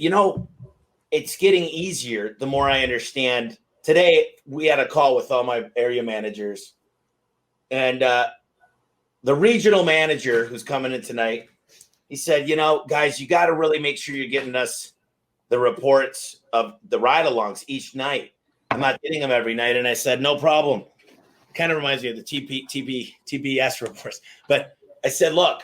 it's getting easier the more I understand. Today, we had a call with all my area managers, and the regional manager who's coming in tonight, he said, guys, you got to really make sure you're getting us the reports of the ride-alongs each night. I'm not getting them every night. And I said, no problem. Kind of reminds me of the TPS reports. But I said, look,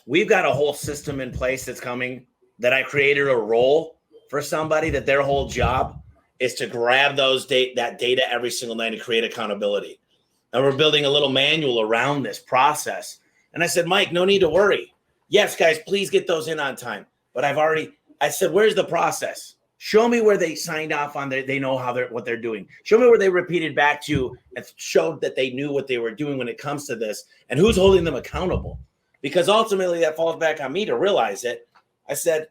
we've got a whole system in place that's coming, that I created a role for somebody that their whole job is to grab that data every single night and create accountability. And we're building a little manual around this process. And I said, Mike, no need to worry. Yes, guys, please get those in on time. But I said, where's the process? Show me where they signed off on they know what they're doing. Show me where they repeated back to and showed that they knew what they were doing when it comes to this, and who's holding them accountable. Because ultimately that falls back on me to realize it. I said,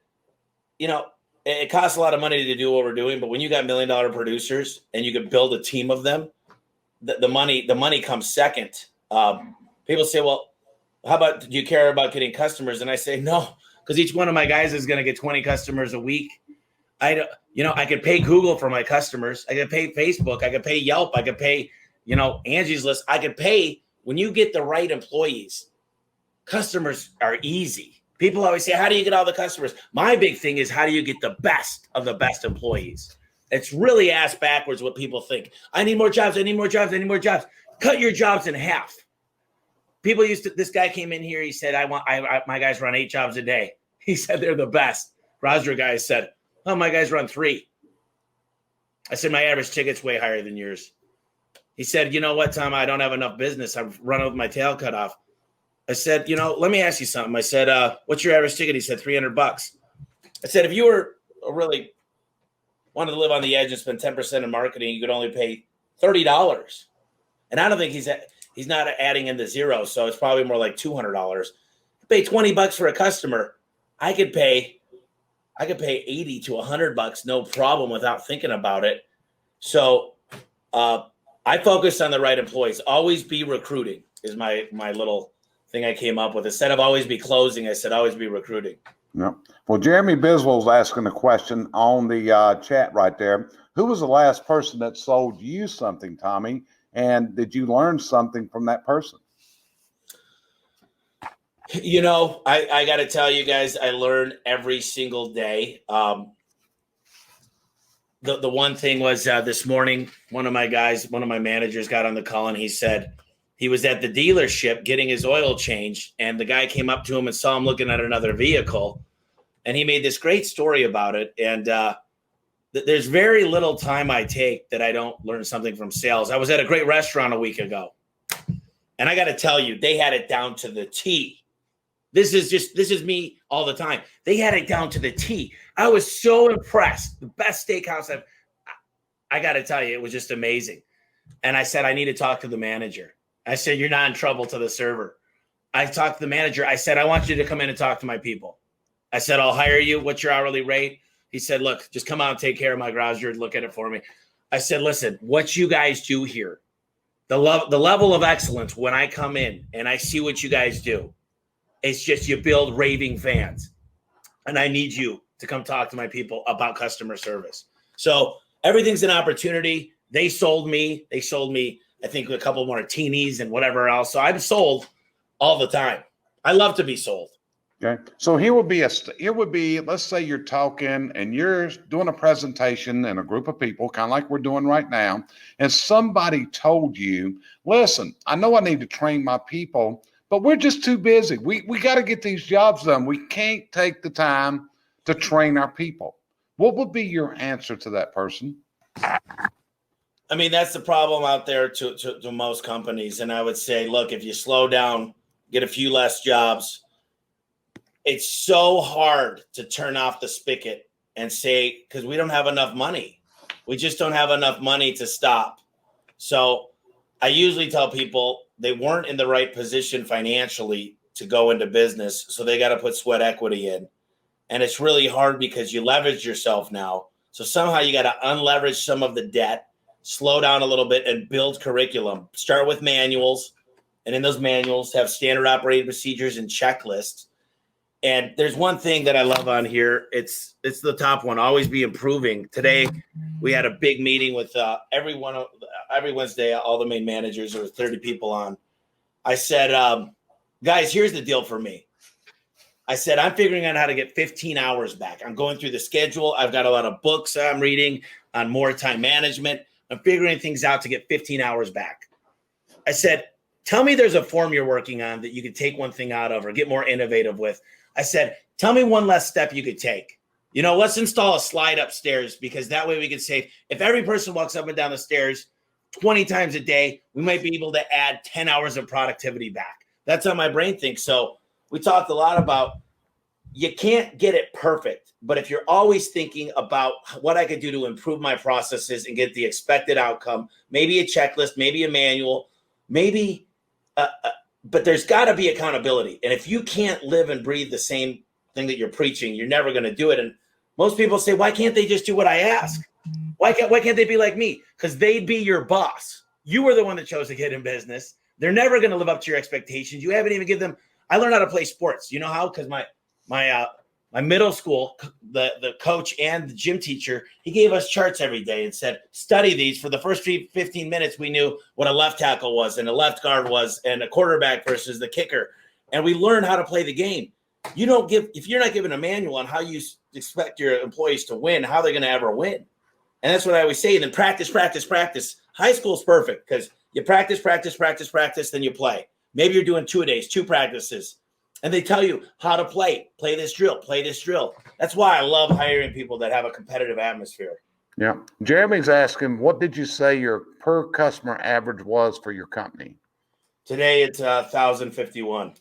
it costs a lot of money to do what we're doing, but when you got $1 million producers and you can build a team of them, the money comes second. People say, well, how about, do you care about getting customers? And I say, no, because each one of my guys is going to get 20 customers a week. I could pay Google for my customers. I could pay Facebook. I could pay Yelp. I could pay, Angie's List. I could pay. When you get the right employees, customers are easy. People always say, how do you get all the customers? My big thing is, how do you get the best of the best employees? It's really ass backwards what people think. I need more jobs. Cut your jobs in half. This guy came in here. He said, my guys run 8 jobs a day. He said, they're the best. Roger guys said, oh, my guys run 3. I said, my average ticket's way higher than yours. He said, you know what, Tom, I don't have enough business. I've run with my tail cut off. I said, let me ask you something. I said, what's your average ticket? He said, $300. I said, if you were really wanted to live on the edge and spend 10% in marketing, you could only pay $30. And I don't think he's not adding in the zero. So it's probably more like $200. Pay $20 for a customer. I could pay 80 to $100, no problem, without thinking about it. So I focus on the right employees. Always be recruiting is my little thing I came up with. Instead of always be closing, I said always be recruiting. Yeah. Well, Jeremy Biswell's asking a question on the chat right there. Who was the last person that sold you something, Tommy? And did you learn something from that person? I got to tell you guys, I learn every single day. The one thing was this morning, one of my managers got on the call, and he said he was at the dealership getting his oil changed, and the guy came up to him and saw him looking at another vehicle, and he made this great story about it. And there's very little time I take that I don't learn something from sales. I was at a great restaurant a week ago, and I got to tell you, they had it down to the T. This is me all the time. They had it down to the T. I was so impressed. The best steakhouse I got to tell you, it was just amazing. And I said, I need to talk to the manager. I said, you're not in trouble to the server. I talked to the manager. I said, I want you to come in and talk to my people. I said, I'll hire you. What's your hourly rate? He said, look, just come out and take care of my garage door. Look at it for me. I said, listen, what you guys do here, the level of excellence when I come in and I see what you guys do, it's just you build raving fans. And I need you to come talk to my people about customer service. So everything's an opportunity. They sold me, I think, a couple martinis and whatever else. So I'm sold all the time. I love to be sold. Okay. So let's say you're talking and you're doing a presentation in a group of people, kind of like we're doing right now. And somebody told you, listen, I know I need to train my people, but we're just too busy. We got to get these jobs done. We can't take the time to train our people. What would be your answer to that person? I mean, that's the problem out there to most companies. And I would say, look, if you slow down, get a few less jobs, it's so hard to turn off the spigot and say, because we don't have enough money. We just don't have enough money to stop. So I usually tell people they weren't in the right position financially to go into business. So they got to put sweat equity in. And it's really hard because you leverage yourself now. So somehow you got to unleverage some of the debt, slow down a little bit, and build curriculum. Start with manuals. And in those manuals have standard operating procedures and checklists. And there's one thing that I love on here. It's the top one. Always be improving. Today, we had a big meeting with every Wednesday, all the main managers. There were 30 people on. I said, guys, here's the deal for me. I said, I'm figuring out how to get 15 hours back. I'm going through the schedule. I've got a lot of books I'm reading on more time management. I'm figuring things out to get 15 hours back. I said, tell me there's a form you're working on that you could take one thing out of or get more innovative with. I said, tell me one less step you could take. Let's install a slide upstairs because that way we could say if every person walks up and down the stairs 20 times a day, we might be able to add 10 hours of productivity back. That's how my brain thinks. So we talked a lot about you can't get it perfect, but if you're always thinking about what I could do to improve my processes and get the expected outcome, maybe a checklist, maybe a manual, maybe but there's got to be accountability. And if you can't live and breathe the same thing that you're preaching, you're never going to do it. And most people say, why can't they just do what I ask? Why can't they be like me? Because they'd be your boss. You were the one that chose to get in business. They're never going to live up to your expectations. You haven't even given them. I learned how to play sports. You know how? Because my middle school, the coach and the gym teacher, he gave us charts every day and said, study these. For the first 15 minutes, we knew what a left tackle was and a left guard was and a quarterback versus the kicker. And we learned how to play the game. If you're not given a manual on how you expect your employees to win, how they're going to ever win. And that's what I always say. And then practice. High school's perfect because you practice, then you play. Maybe you're doing 2-a-days, 2 practices. And they tell you how to play this drill. That's why I love hiring people that have a competitive atmosphere. Yeah. Jeremy's asking, what did you say your per customer average was for your company? Today it's 1,051.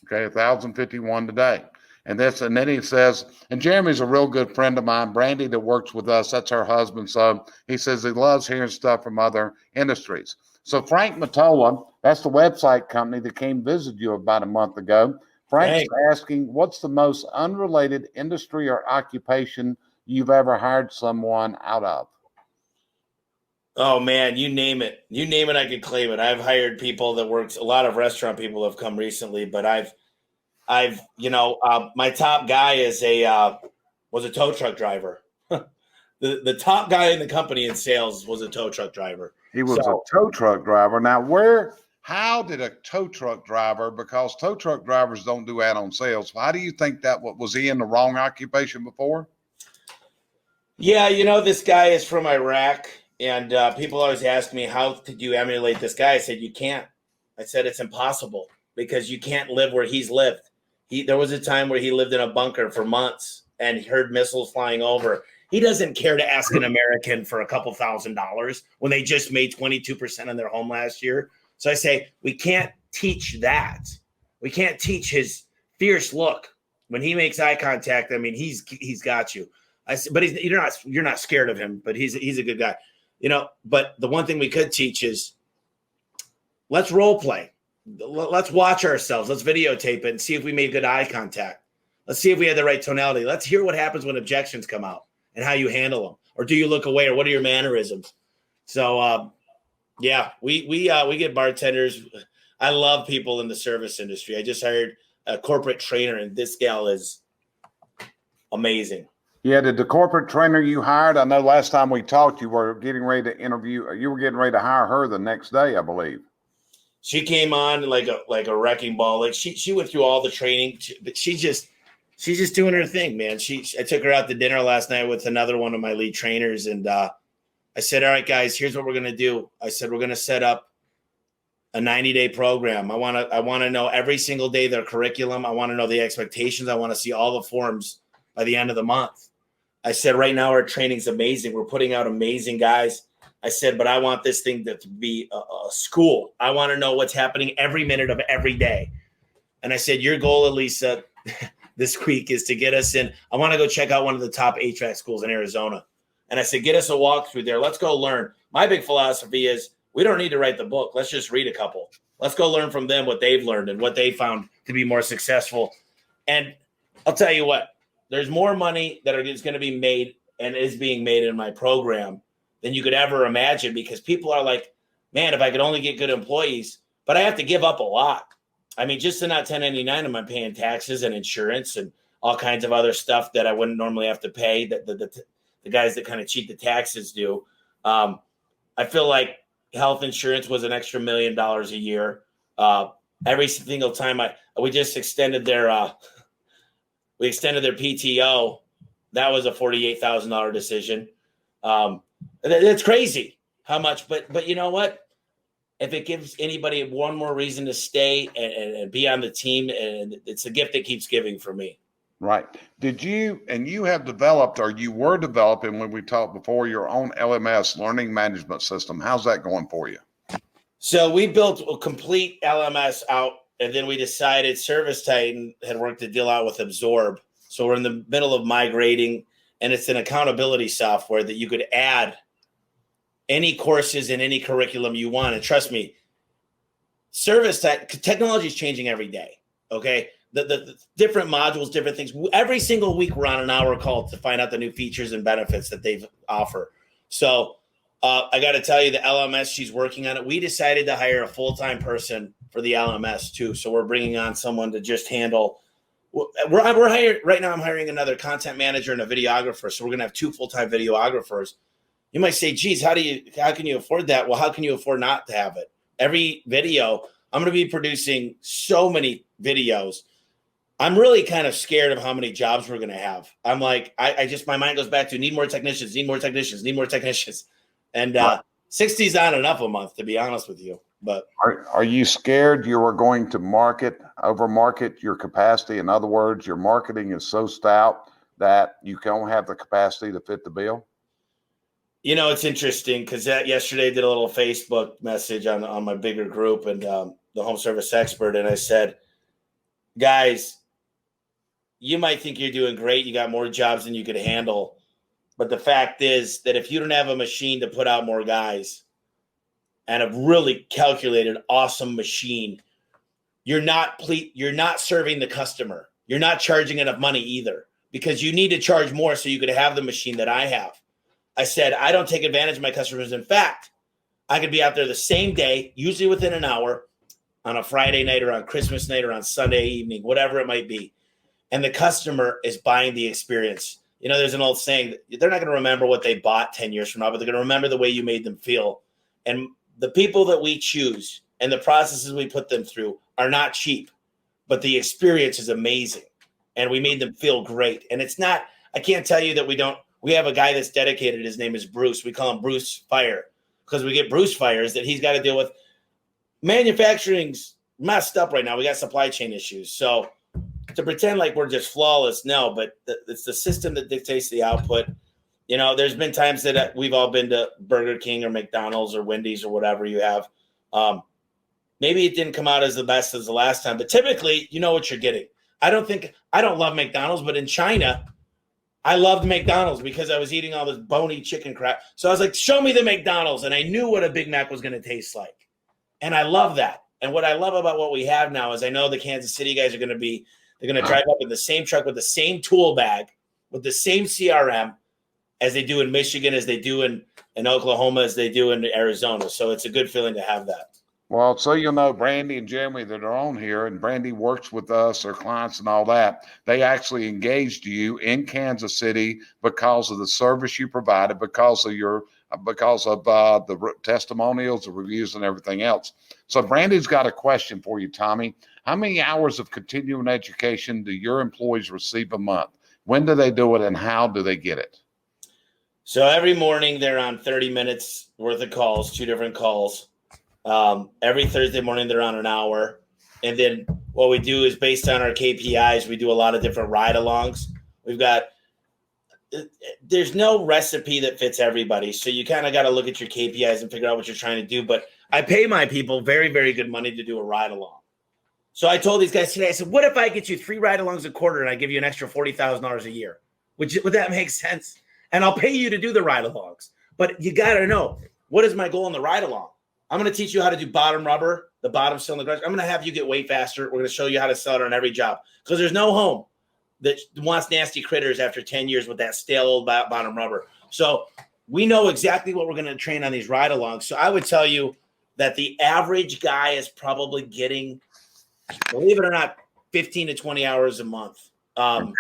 Okay, 1,051 today. And then he says, and Jeremy's a real good friend of mine, Brandy, that works with us. That's her husband. So he says he loves hearing stuff from other industries. So Frank Matola, that's the website company that came visit you about a month ago. Frank's asking, what's the most unrelated industry or occupation you've ever hired someone out of? Oh man, you name it. I could claim it. I've hired people that worked. A lot of restaurant people have come recently, but my top guy was a tow truck driver. The top guy in the company in sales was a tow truck driver. He was a tow truck driver. Now, how did a tow truck driver, because tow truck drivers don't do add-on sales, how do you think that was he in the wrong occupation before? Yeah, this guy is from Iraq, and people always ask me, how could you emulate this guy? I said, you can't. I said, it's impossible because you can't live where he's lived. There was a time where he lived in a bunker for months and heard missiles flying over. He doesn't care to ask an American for a couple $1,000s when they just made 22% on their home last year. So I say, we can't teach that. We can't teach his fierce look. When he makes eye contact, I mean, he's got you. But you're not scared of him, but he's a good guy. But the one thing we could teach is let's role play. Let's watch ourselves. Let's videotape it and see if we made good eye contact. Let's see if we had the right tonality. Let's hear what happens when objections come out and how you handle them. Or do you look away, or what are your mannerisms? So, yeah, we get bartenders. I love people in the service industry. I just hired a corporate trainer, and this gal is amazing. Yeah, did the corporate trainer you hired, I know last time we talked, you were getting ready to hire her the next day, I believe. She came on like a wrecking ball. Like she went through all the training, but she's just doing her thing, man. I took her out to dinner last night with another one of my lead trainers, and I said, all right, guys, here's what we're gonna do. I said, we're gonna set up a 90-day program. I want to know every single day their curriculum. I want to know the expectations. I want to see all the forms by the end of the month. I said, right now our training's amazing. We're putting out amazing guys. I said, but I want this thing to be a school. I want to know what's happening every minute of every day. And I said, your goal, Elisa, this week is to get us in. I want to go check out one of the top HVAC schools in Arizona. And I said, get us a walkthrough there. Let's go learn. My big philosophy is we don't need to write the book. Let's just read a couple. Let's go learn from them what they've learned and what they found to be more successful. And I'll tell you what, there's more money that is going to be made and is being made in my program than you could ever imagine, because people are like, man, if I could only get good employees, but I have to give up a lot. I mean, just to not 1099, I'm paying taxes and insurance and all kinds of other stuff that I wouldn't normally have to pay, that the guys that kind of cheat the taxes do. I feel like health insurance was an extra $1 million a year. Every single time we just extended their PTO. That was a $48,000 decision. It's crazy how much, but you know what? If it gives anybody one more reason to stay and be on the team, and it's a gift that keeps giving for me. Right. You have developed, or you were developing when we talked before, your own LMS, learning management system. How's that going for you? So we built a complete LMS out, and then we decided Service Titan had worked a deal out with Absorb. So we're in the middle of migrating, and it's an accountability software that you could add any courses and any curriculum you want. And trust me, technology is changing every day. Okay. The different modules, different things. Every single week we're on an hour call to find out the new features and benefits that they offer. So I got to tell you, the LMS, she's working on it. We decided to hire a full-time person for the LMS too. So we're bringing on someone to just handle. We're hiring right now. I'm hiring another content manager and a videographer. So we're going to have 2 full-time videographers. You might say, geez, how can you afford that? Well, how can you afford not to have it? Every video, I'm going to be producing so many videos. I'm really kind of scared of how many jobs we're going to have. I'm like, my mind goes back to need more technicians. And 60 is not enough a month, to be honest with you. But are you scared you are going to overmarket your capacity? In other words, your marketing is so stout that you don't have the capacity to fit the bill? You know, it's interesting because yesterday I did a little Facebook message on my bigger group and the home service expert. And I said, guys, you might think you're doing great. You got more jobs than you could handle. But the fact is that if you don't have a machine to put out more guys and a really calculated, awesome machine, you're not serving the customer. You're not charging enough money either, because you need to charge more so you could have the machine that I have. I said, I don't take advantage of my customers. In fact, I could be out there the same day, usually within an hour, on a Friday night or on Christmas night or on Sunday evening, whatever it might be. And the customer is buying the experience. You know, there's an old saying that they're not going to remember what they bought 10 years from now, but they're going to remember the way you made them feel. And the people that we choose and the processes we put them through are not cheap, but the experience is amazing. And we made them feel great. And it's not, I can't tell you that we have a guy that's dedicated. His name is Bruce. We call him Bruce Fire because we get Bruce fires that he's got to deal with. Manufacturing's messed up right now. We got supply chain issues. So to pretend like we're just flawless, no, but it's the system that dictates the output. You know, there's been times that we've all been to Burger King or McDonald's or Wendy's or whatever you have. Maybe it didn't come out as the best as the last time, but typically you know what you're getting. I don't love McDonald's, but in China, I loved McDonald's because I was eating all this bony chicken crap. So I was like, show me the McDonald's. And I knew what a Big Mac was going to taste like. And I love that. And what I love about what we have now is I know the Kansas City guys they're going to drive up in the same truck with the same tool bag, with the same CRM as they do in Michigan, as they do in Oklahoma, as they do in Arizona. So it's a good feeling to have that. Well, so you'll know Brandy and Jeremy that are on here, and Brandy works with us, our clients and all that. They actually engaged you in Kansas City because of the service you provided, because of your because of the testimonials, the reviews, and everything else. So Brandy's got a question for you, Tommy. How many hours of continuing education do your employees receive a month? When do they do it, and how do they get it? So every morning they're on 30 minutes worth of calls, 2 different calls. Every Thursday morning they're on an hour. And then what we do is based on our KPIs, we do a lot of different ride-alongs. There's no recipe that fits everybody. So you kind of got to look at your KPIs and figure out what you're trying to do. But I pay my people very, very good money to do a ride-along. So I told these guys today, I said, what if I get you 3 ride-alongs a quarter and I give you an extra $40,000 a year? Would that make sense? And I'll pay you to do the ride-alongs. But you got to know, what is my goal in the ride-along? I'm going to teach you how to do bottom rubber, the bottom cylinder garage. I'm going to have you get way faster. We're going to show you how to sell it on every job. Because there's no home that wants nasty critters after 10 years with that stale old bottom rubber. So we know exactly what we're going to train on these ride-alongs. So I would tell you that the average guy is probably getting, believe it or not, 15 to 20 hours a month. But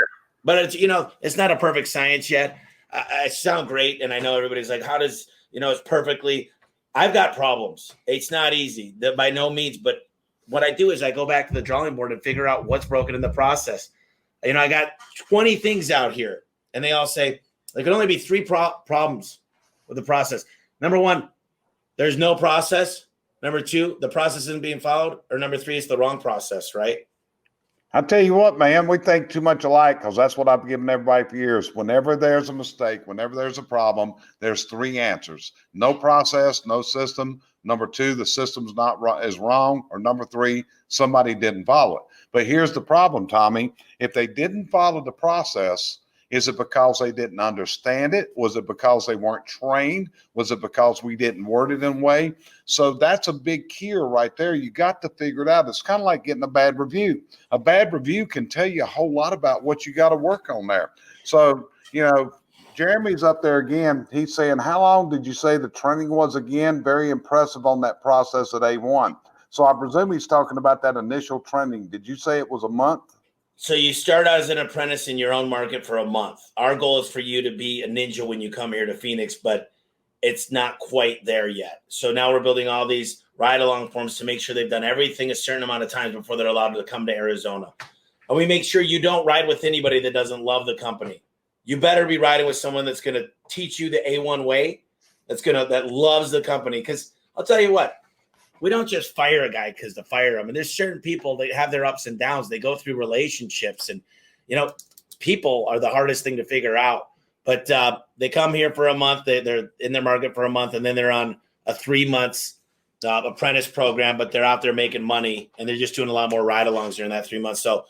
it's not a perfect science yet. I sound great, and I know everybody's like, how does, it's perfectly. I've got problems. It's not easy, by no means. But what I do is I go back to the drawing board and figure out what's broken in the process. I got 20 things out here, and they all say there could only be 3 problems with the process. Number 1, there's no process. Number 2, the process isn't being followed. Or number 3, it's the wrong process, right? I'll tell you what, man, we think too much alike, because that's what I've given everybody for years. Whenever there's a mistake, whenever there's a problem, there's 3 answers. No process, no system. Number 2, the system's is wrong. Or number 3, somebody didn't follow it. But here's the problem, Tommy. If they didn't follow the process, is it because they didn't understand it? Was it because they weren't trained? Was it because we didn't word it in a way? So that's a big key right there. You got to figure it out. It's kind of like getting a bad review. A bad review can tell you a whole lot about what you got to work on there. So, Jeremy's up there again. He's saying, how long did you say the training was again? Very impressive on that process at A1. So I presume he's talking about that initial training. Did you say it was a month? So you start out as an apprentice in your own market for a month. Our goal is for you to be a ninja when you come here to Phoenix, but it's not quite there yet. So now we're building all these ride-along forms to make sure they've done everything a certain amount of times before they're allowed to come to Arizona. And we make sure you don't ride with anybody that doesn't love the company. You better be riding with someone that's going to teach you the A1 way, that loves the company. Because I'll tell you what, we don't just fire a guy because to fire him. And there's certain people that have their ups and downs. They go through relationships, and people are the hardest thing to figure out. But they come here for a month. They're in their market for a month, and then they're on a 3 months apprentice program. But they're out there making money, and they're just doing a lot more ride-alongs during that 3 months. So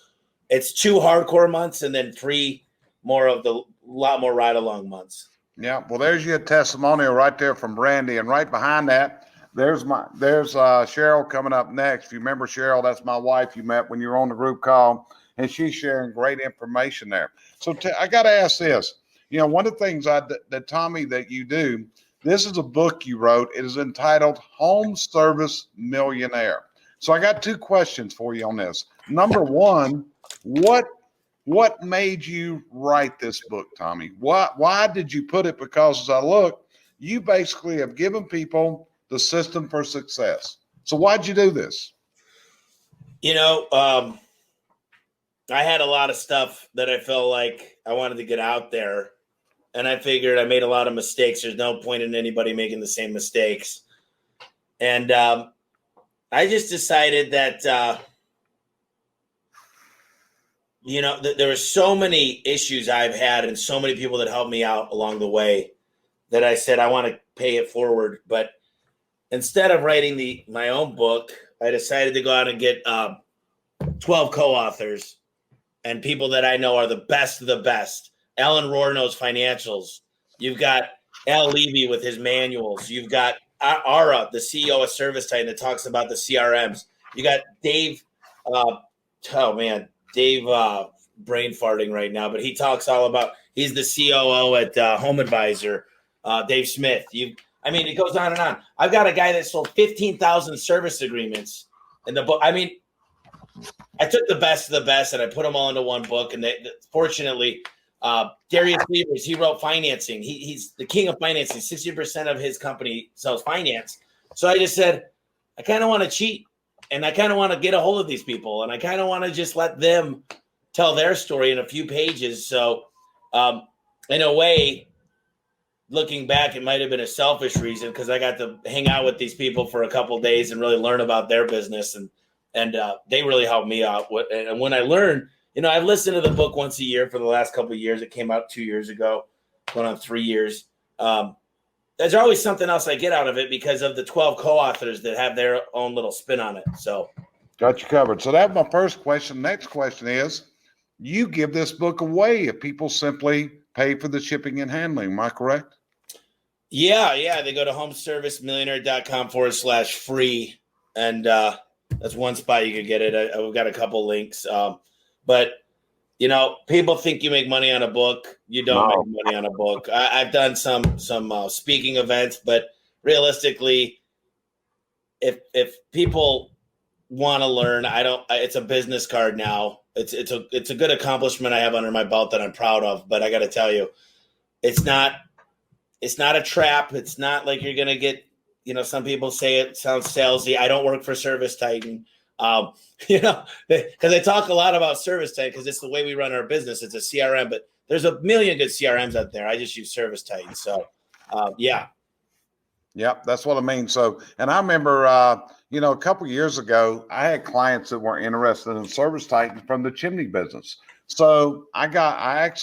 it's 2 hardcore months, and then 3 more of the lot more ride-along months. Yeah. Well, there's your testimonial right there from Brandy, and right behind that, there's Cheryl coming up next. If you remember Cheryl, that's my wife you met when you were on the group call, and she's sharing great information there. So I got to ask this. One of the things that Tommy, that you do, this is a book you wrote. It is entitled Home Service Millionaire. So I got 2 questions for you on this. Number 1, what made you write this book, Tommy? Why did you put it? Because as I look, you basically have given people the system for success. So why'd you do this? I had a lot of stuff that I felt like I wanted to get out there, and I figured I made a lot of mistakes. There's no point in anybody making the same mistakes. And I just decided that, there were so many issues I've had and so many people that helped me out along the way that I said, I want to pay it forward. But instead of writing my own book, I decided to go out and get 12 co-authors and people that I know are the best of the best. Alan Rohr knows financials. You've got Al Levy with his manuals. You've got Ara, the CEO of Service Titan, that talks about the CRMs. You got Dave, Dave brain farting right now, but he talks all about, he's the COO at Home Advisor, Dave Smith. It goes on and on. I've got a guy that sold 15,000 service agreements in the book. I took the best of the best and I put them all into one book. And fortunately, Darius Levers, he wrote financing. He's the king of financing. 60% of his company sells finance. So I just said, I kind of want to cheat, and I kind of want to get a hold of these people, and I kind of want to just let them tell their story in a few pages. So in a way, looking back, it might have been a selfish reason because I got to hang out with these people for a couple of days and really learn about their business, and they really helped me out. And when I learned, I've listened to the book once a year for the last couple of years. It came out 2 years ago, going on 3 years. There's always something else I get out of it because of the 12 co-authors that have their own little spin on it. So, got you covered. So that's my first question. Next question is, you give this book away if people simply pay for the shipping and handling. Am I correct? Yeah. They go to homeservicemillionaire.com/free. And that's one spot you could get it. We've got a couple links. But people think you make money on a book. You don't make money on a book. I've done some speaking events, but realistically, if people want to learn, it's a business card now. It's a good accomplishment I have under my belt that I'm proud of. But I got to tell you, it's not a trap. It's not like you're gonna get. Some people say it sounds salesy. I don't work for Service Titan. Because I talk a lot about Service Titan because it's the way we run our business. It's a CRM, but there's a million good CRMs out there. I just use Service Titan. So, yeah. Yep, that's what I mean. So, and I remember, a couple of years ago, I had clients that were interested in Service Titan from the Chimney business. So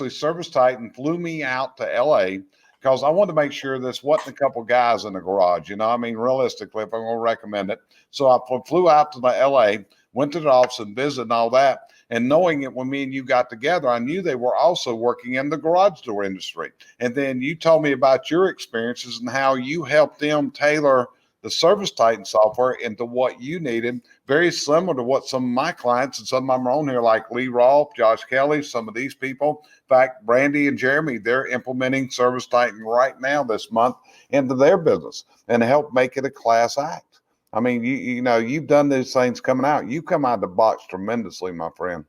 Service Titan flew me out to LA because I wanted to make sure this wasn't a couple of guys in the garage. Realistically, if I'm going to recommend it. So I flew out to the LA, went to the office and visited and all that. And knowing it when me and you got together, I knew they were also working in the garage door industry. And then you told me about your experiences and how you helped them tailor the Service Titan software into what you needed, very similar to what some of my clients and some of them are on here, like Lee Rolfe, Josh Kelly, some of these people. In fact, Brandy and Jeremy, they're implementing Service Titan right now this month into their business and help make it a class act. I mean, you've done these things coming out. You come out of the box tremendously, my friend.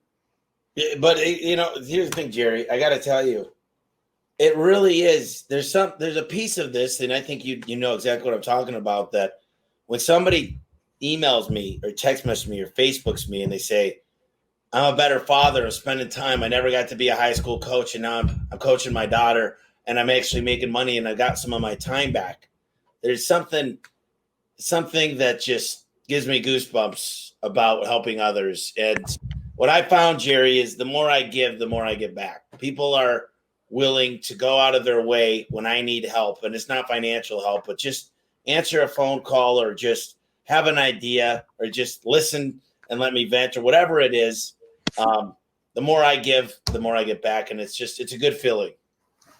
Yeah, but here's the thing, Jerry. I got to tell you, it really is. There's a piece of this, and I think you know exactly what I'm talking about. That when somebody emails me or text messages me or Facebooks me, and they say, "I'm a better father. I'm spending time. I never got to be a high school coach, and now I'm coaching my daughter, and I'm actually making money, and I got some of my time back." There's something that just gives me goosebumps about helping others. And what I found, Jerry, is the more I give, the more I get back. People are willing to go out of their way when I need help. And it's not financial help, but just answer a phone call or just have an idea or just listen and let me vent or whatever it is. The more I give, the more I get back. And it's a good feeling.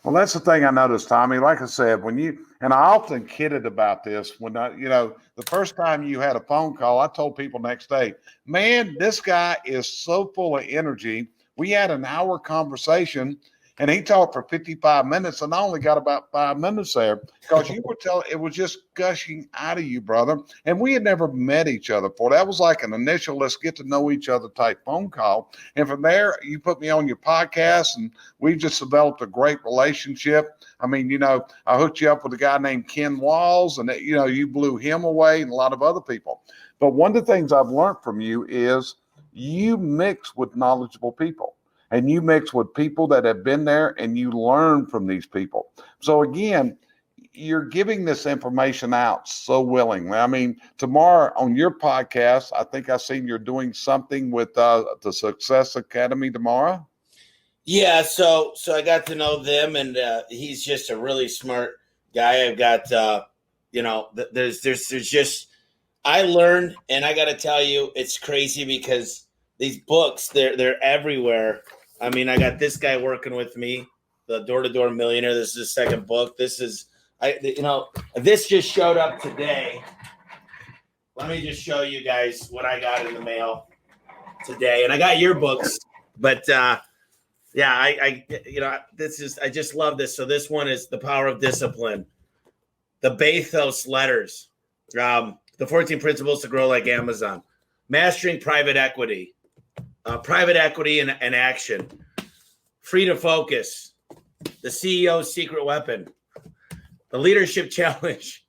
Well, that's the thing I noticed, Tommy. Like I said, and I often kidded about this the first time you had a phone call, I told people next day, man, this guy is so full of energy. We had an hour conversation and he talked for 55 minutes and I only got about 5 minutes there because you were telling, it was just gushing out of you, brother. And we had never met each other before. That was like an initial, let's get to know each other type phone call. And from there, you put me on your podcast and we've just developed a great relationship. I mean, I hooked you up with a guy named Ken Walls and, you blew him away and a lot of other people. But one of the things I've learned from you is you mix with knowledgeable people. And you mix with people that have been there and you learn from these people. So again, you're giving this information out so willingly. I mean, tomorrow on your podcast, I think I seen you're doing something with the Success Academy tomorrow. Yeah. So I got to know them and he's just a really smart guy. I've got, there's just, I learned, and I got to tell you, it's crazy because these books, they're everywhere. I mean, I got this guy working with me, the Door-to-Door Millionaire. This is the second book. This just showed up today. Let me just show you guys what I got in the mail today. And I got your books, but I just love this. So this one is The Power of Discipline, the Bathos Letters, the 14 Principles to Grow Like Amazon, Mastering Private Equity in Action, Free to Focus, The CEO's Secret Weapon, The Leadership Challenge,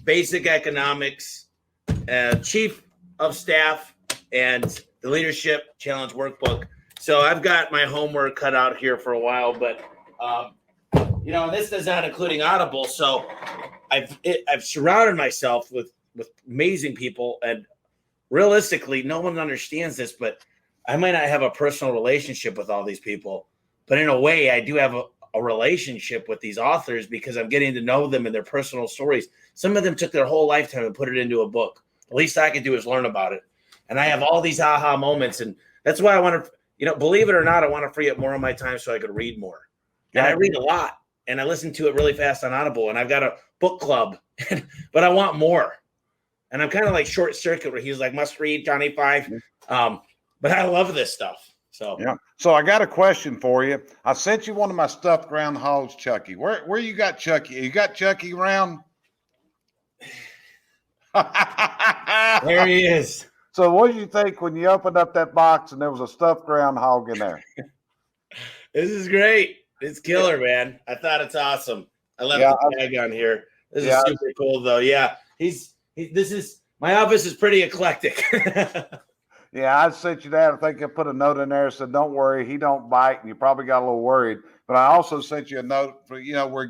Basic Economics, Chief of Staff, and the Leadership Challenge Workbook. So I've got my homework cut out here for a while, but this is not including Audible. So I've surrounded myself with amazing people, and realistically, no one understands this, but I might not have a personal relationship with all these people, but in a way, I do have a relationship with these authors because I'm getting to know them and their personal stories. Some of them took their whole lifetime and put it into a book. The least I could do is learn about it. And I have all these aha moments. And that's why I want to, believe it or not, I want to free up more of my time so I could read more. And I read a lot, and I listen to it really fast on Audible, and I've got a book club, but I want more. And I'm kind of like Short Circuit, where he's like, must read Johnny 5. But I love this stuff. So yeah. So I got a question for you. I sent you one of my stuffed groundhogs, Chucky. Where you got Chucky? You got Chucky around? There he is. So what do you think when you opened up that box and there was a stuffed groundhog in there? This is great. It's killer, man. I thought it's awesome. I left the tag on here. This is super cool, though. Yeah, my office is pretty eclectic. Yeah, I sent you that. I think I put a note in there that said, don't worry, he don't bite. And you probably got a little worried. But I also sent you a note for, where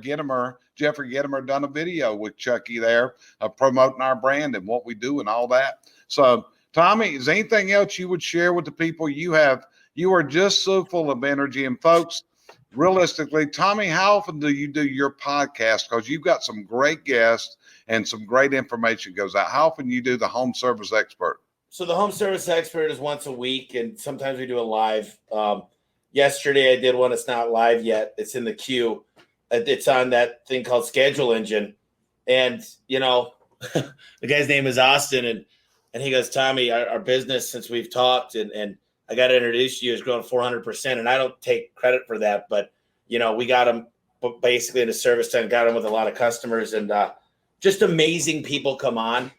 Jeffrey Gittimer done a video with Chucky there promoting our brand and what we do and all that. So, Tommy, is there anything else you would share with the people? You are just so full of energy. And folks, realistically, Tommy, how often do you do your podcast? Because you've got some great guests and some great information goes out. How often you do the home service expert? So the home service expert is once a week, and sometimes we do a live. Yesterday I did one. It's not live yet. It's in the queue. It's on that thing called Schedule Engine. And, the guy's name is Austin, and he goes, Tommy, our business, since we've talked, and I got to introduce you, has grown 400%. And I don't take credit for that, but, we got him basically into service time, got him with a lot of customers, and just amazing people come on.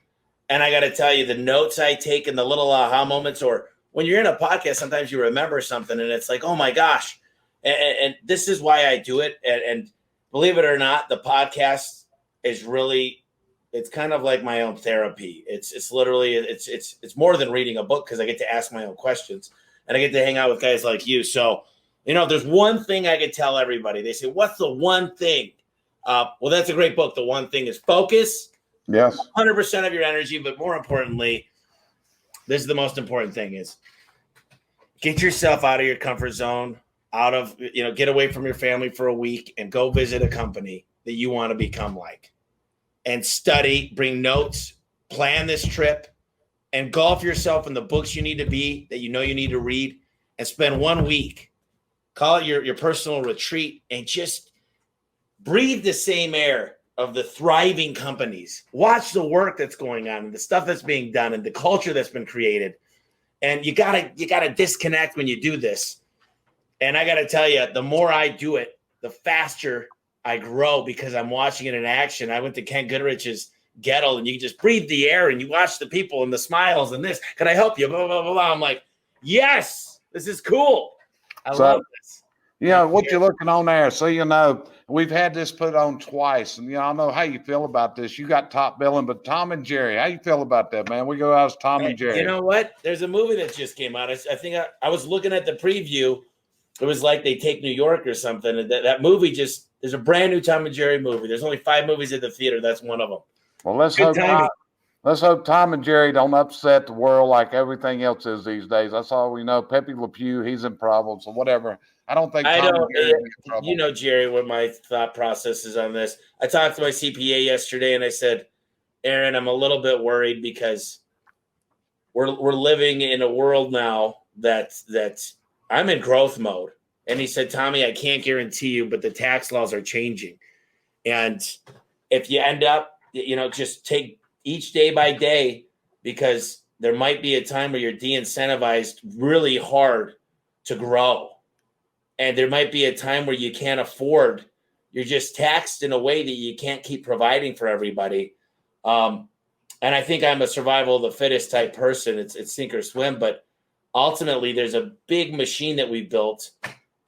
And I got to tell you, the notes I take and the little aha moments, or when you're in a podcast, sometimes you remember something and it's like, oh my gosh. And this is why I do it. And believe it or not, the podcast is really, it's kind of like my own therapy. It's literally, it's more than reading a book because I get to ask my own questions and I get to hang out with guys like you. So, there's one thing I could tell everybody. They say, what's the one thing? Well, that's a great book. The one thing is focus. Yes. 100% of your energy, but more importantly, this is the most important thing, is get yourself out of your comfort zone, get away from your family for a week and go visit a company that you want to become like, and study, bring notes, plan this trip, engulf yourself in the books you need to be, that you need to read, and spend 1 week, call it your personal retreat, and just breathe the same air of the thriving companies. Watch the work that's going on and the stuff that's being done and the culture that's been created. And you gotta disconnect when you do this. And I gotta tell you, the more I do it, the faster I grow because I'm watching it in action. I went to Ken Goodrich's Gettle, and you just breathe the air and you watch the people and the smiles and this. Can I help you? Blah, blah, blah, blah. I'm like, yes, this is cool. I love this. What you're looking on there. So, we've had this put on twice, and I know how you feel about this. You got top billing, but Tom and Jerry, how you feel about that, man? We go out as Tom and Jerry. You know what? There's a movie that just came out. I think I was looking at the preview. It was like They Take New York or something. And that movie there's a brand new Tom and Jerry movie. There's only 5 movies at the theater. That's one of them. Well, let's hope Tom and Jerry don't upset the world like everything else is these days. That's all we know. Pepe Le Pew, he's in problems or whatever. I don't think Jerry, what my thought process is on this. I talked to my CPA yesterday and I said, Aaron, I'm a little bit worried because we're living in a world now that I'm in growth mode. And he said, Tommy, I can't guarantee you, but the tax laws are changing. And if you end up, just take each day by day, because there might be a time where you're de-incentivized really hard to grow. And there might be a time where you can't afford, you're just taxed in a way that you can't keep providing for everybody. And I think I'm a survival of the fittest type person. It's sink or swim, but ultimately there's a big machine that we built,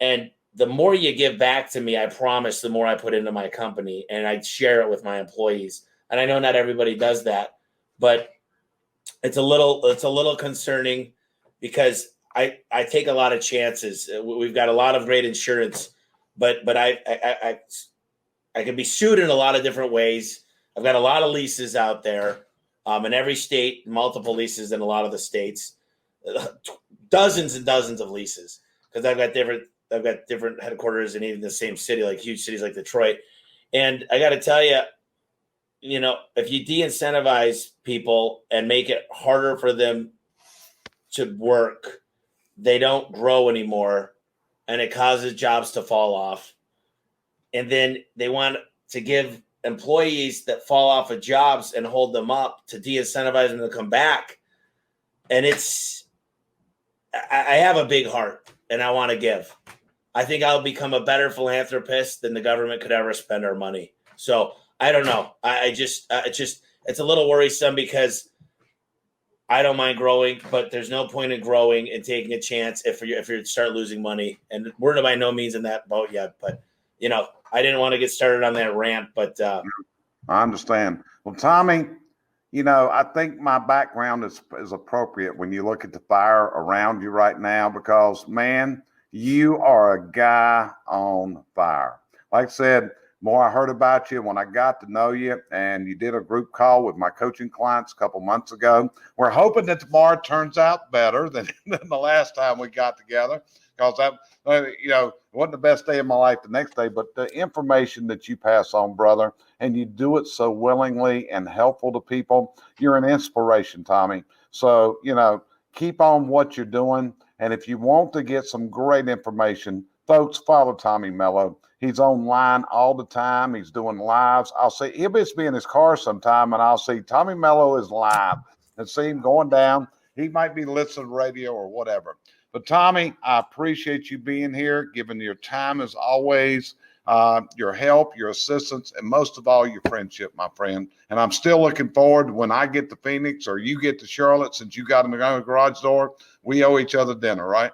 and the more you give back to me, I promise, the more I put into my company, and I share it with my employees. And I know not everybody does that, but it's a little concerning because I take a lot of chances. We've got a lot of great insurance, but I can be sued in a lot of different ways. I've got a lot of leases out there, in every state, multiple leases in a lot of the states, dozens and dozens of leases, because I've got different headquarters in even the same city, like huge cities like Detroit. And I got to tell you, if you de-incentivize people and make it harder for them to work, they don't grow anymore, and it causes jobs to fall off. And then they want to give employees that fall off of jobs and hold them up to de-incentivize them to come back. And I have a big heart and I want to give. I think I'll become a better philanthropist than the government could ever spend our money. So I don't know. It's a little worrisome because I don't mind growing, but there's no point in growing and taking a chance if you start losing money. And we're by no means in that boat yet, but I didn't want to get started on that rant, but I understand. Well, Tommy, I think my background is appropriate when you look at the fire around you right now, because, man, you are a guy on fire. Like I said, more I heard about you when I got to know you, and you did a group call with my coaching clients a couple months ago. We're hoping that tomorrow turns out better than the last time we got together, because that, it wasn't the best day of my life the next day, but the information that you pass on, brother, and you do it so willingly and helpful to people, you're an inspiration, Tommy. So, keep on what you're doing. And if you want to get some great information, folks, follow Tommy Mello. He's online all the time. He's doing lives. He'll just be in his car sometime, and I'll see Tommy Mello is live and see him going down. He might be listening to radio or whatever. But Tommy, I appreciate you being here, giving your time as always, your help, your assistance, and most of all, your friendship, my friend. And I'm still looking forward to when I get to Phoenix or you get to Charlotte, since you got in the garage door. We owe each other dinner, right?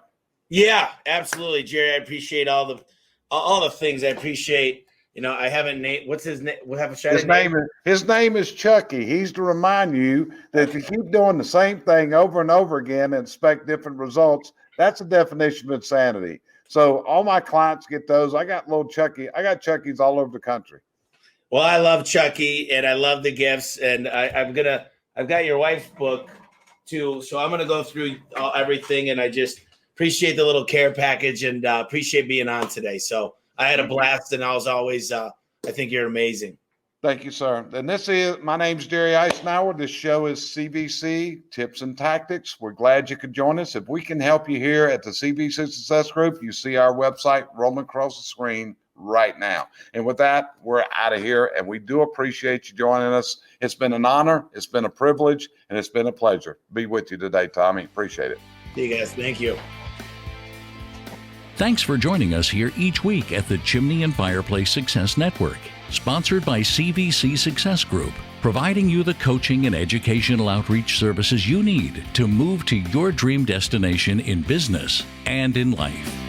Yeah, absolutely, Jerry. I appreciate all the things. I appreciate, I haven't named, what's his name? His name is Chucky. He's to remind you that if you keep doing the same thing over and over again and expect different results, that's a definition of insanity. So all my clients get those. I got Chuckies all over the country. Well, I love Chucky and I love the gifts, and I've got your wife's book too. So I'm going to go through everything, and I just appreciate the little care package and appreciate being on today. So I had a blast, and I was always, I think you're amazing. Thank you, sir. And my name's Jerry Isenhour. This show is CVC Tips and Tactics. We're glad you could join us. If we can help you here at the CVC Success Group, you see our website rolling across the screen right now. And with that, we're out of here, and we do appreciate you joining us. It's been an honor, it's been a privilege, and it's been a pleasure to be with you today, Tommy. Appreciate it. See you guys. Thank you. Thanks for joining us here each week at the Chimney and Fireplace Success Network, sponsored by CVC Success Group, providing you the coaching and educational outreach services you need to move to your dream destination in business and in life.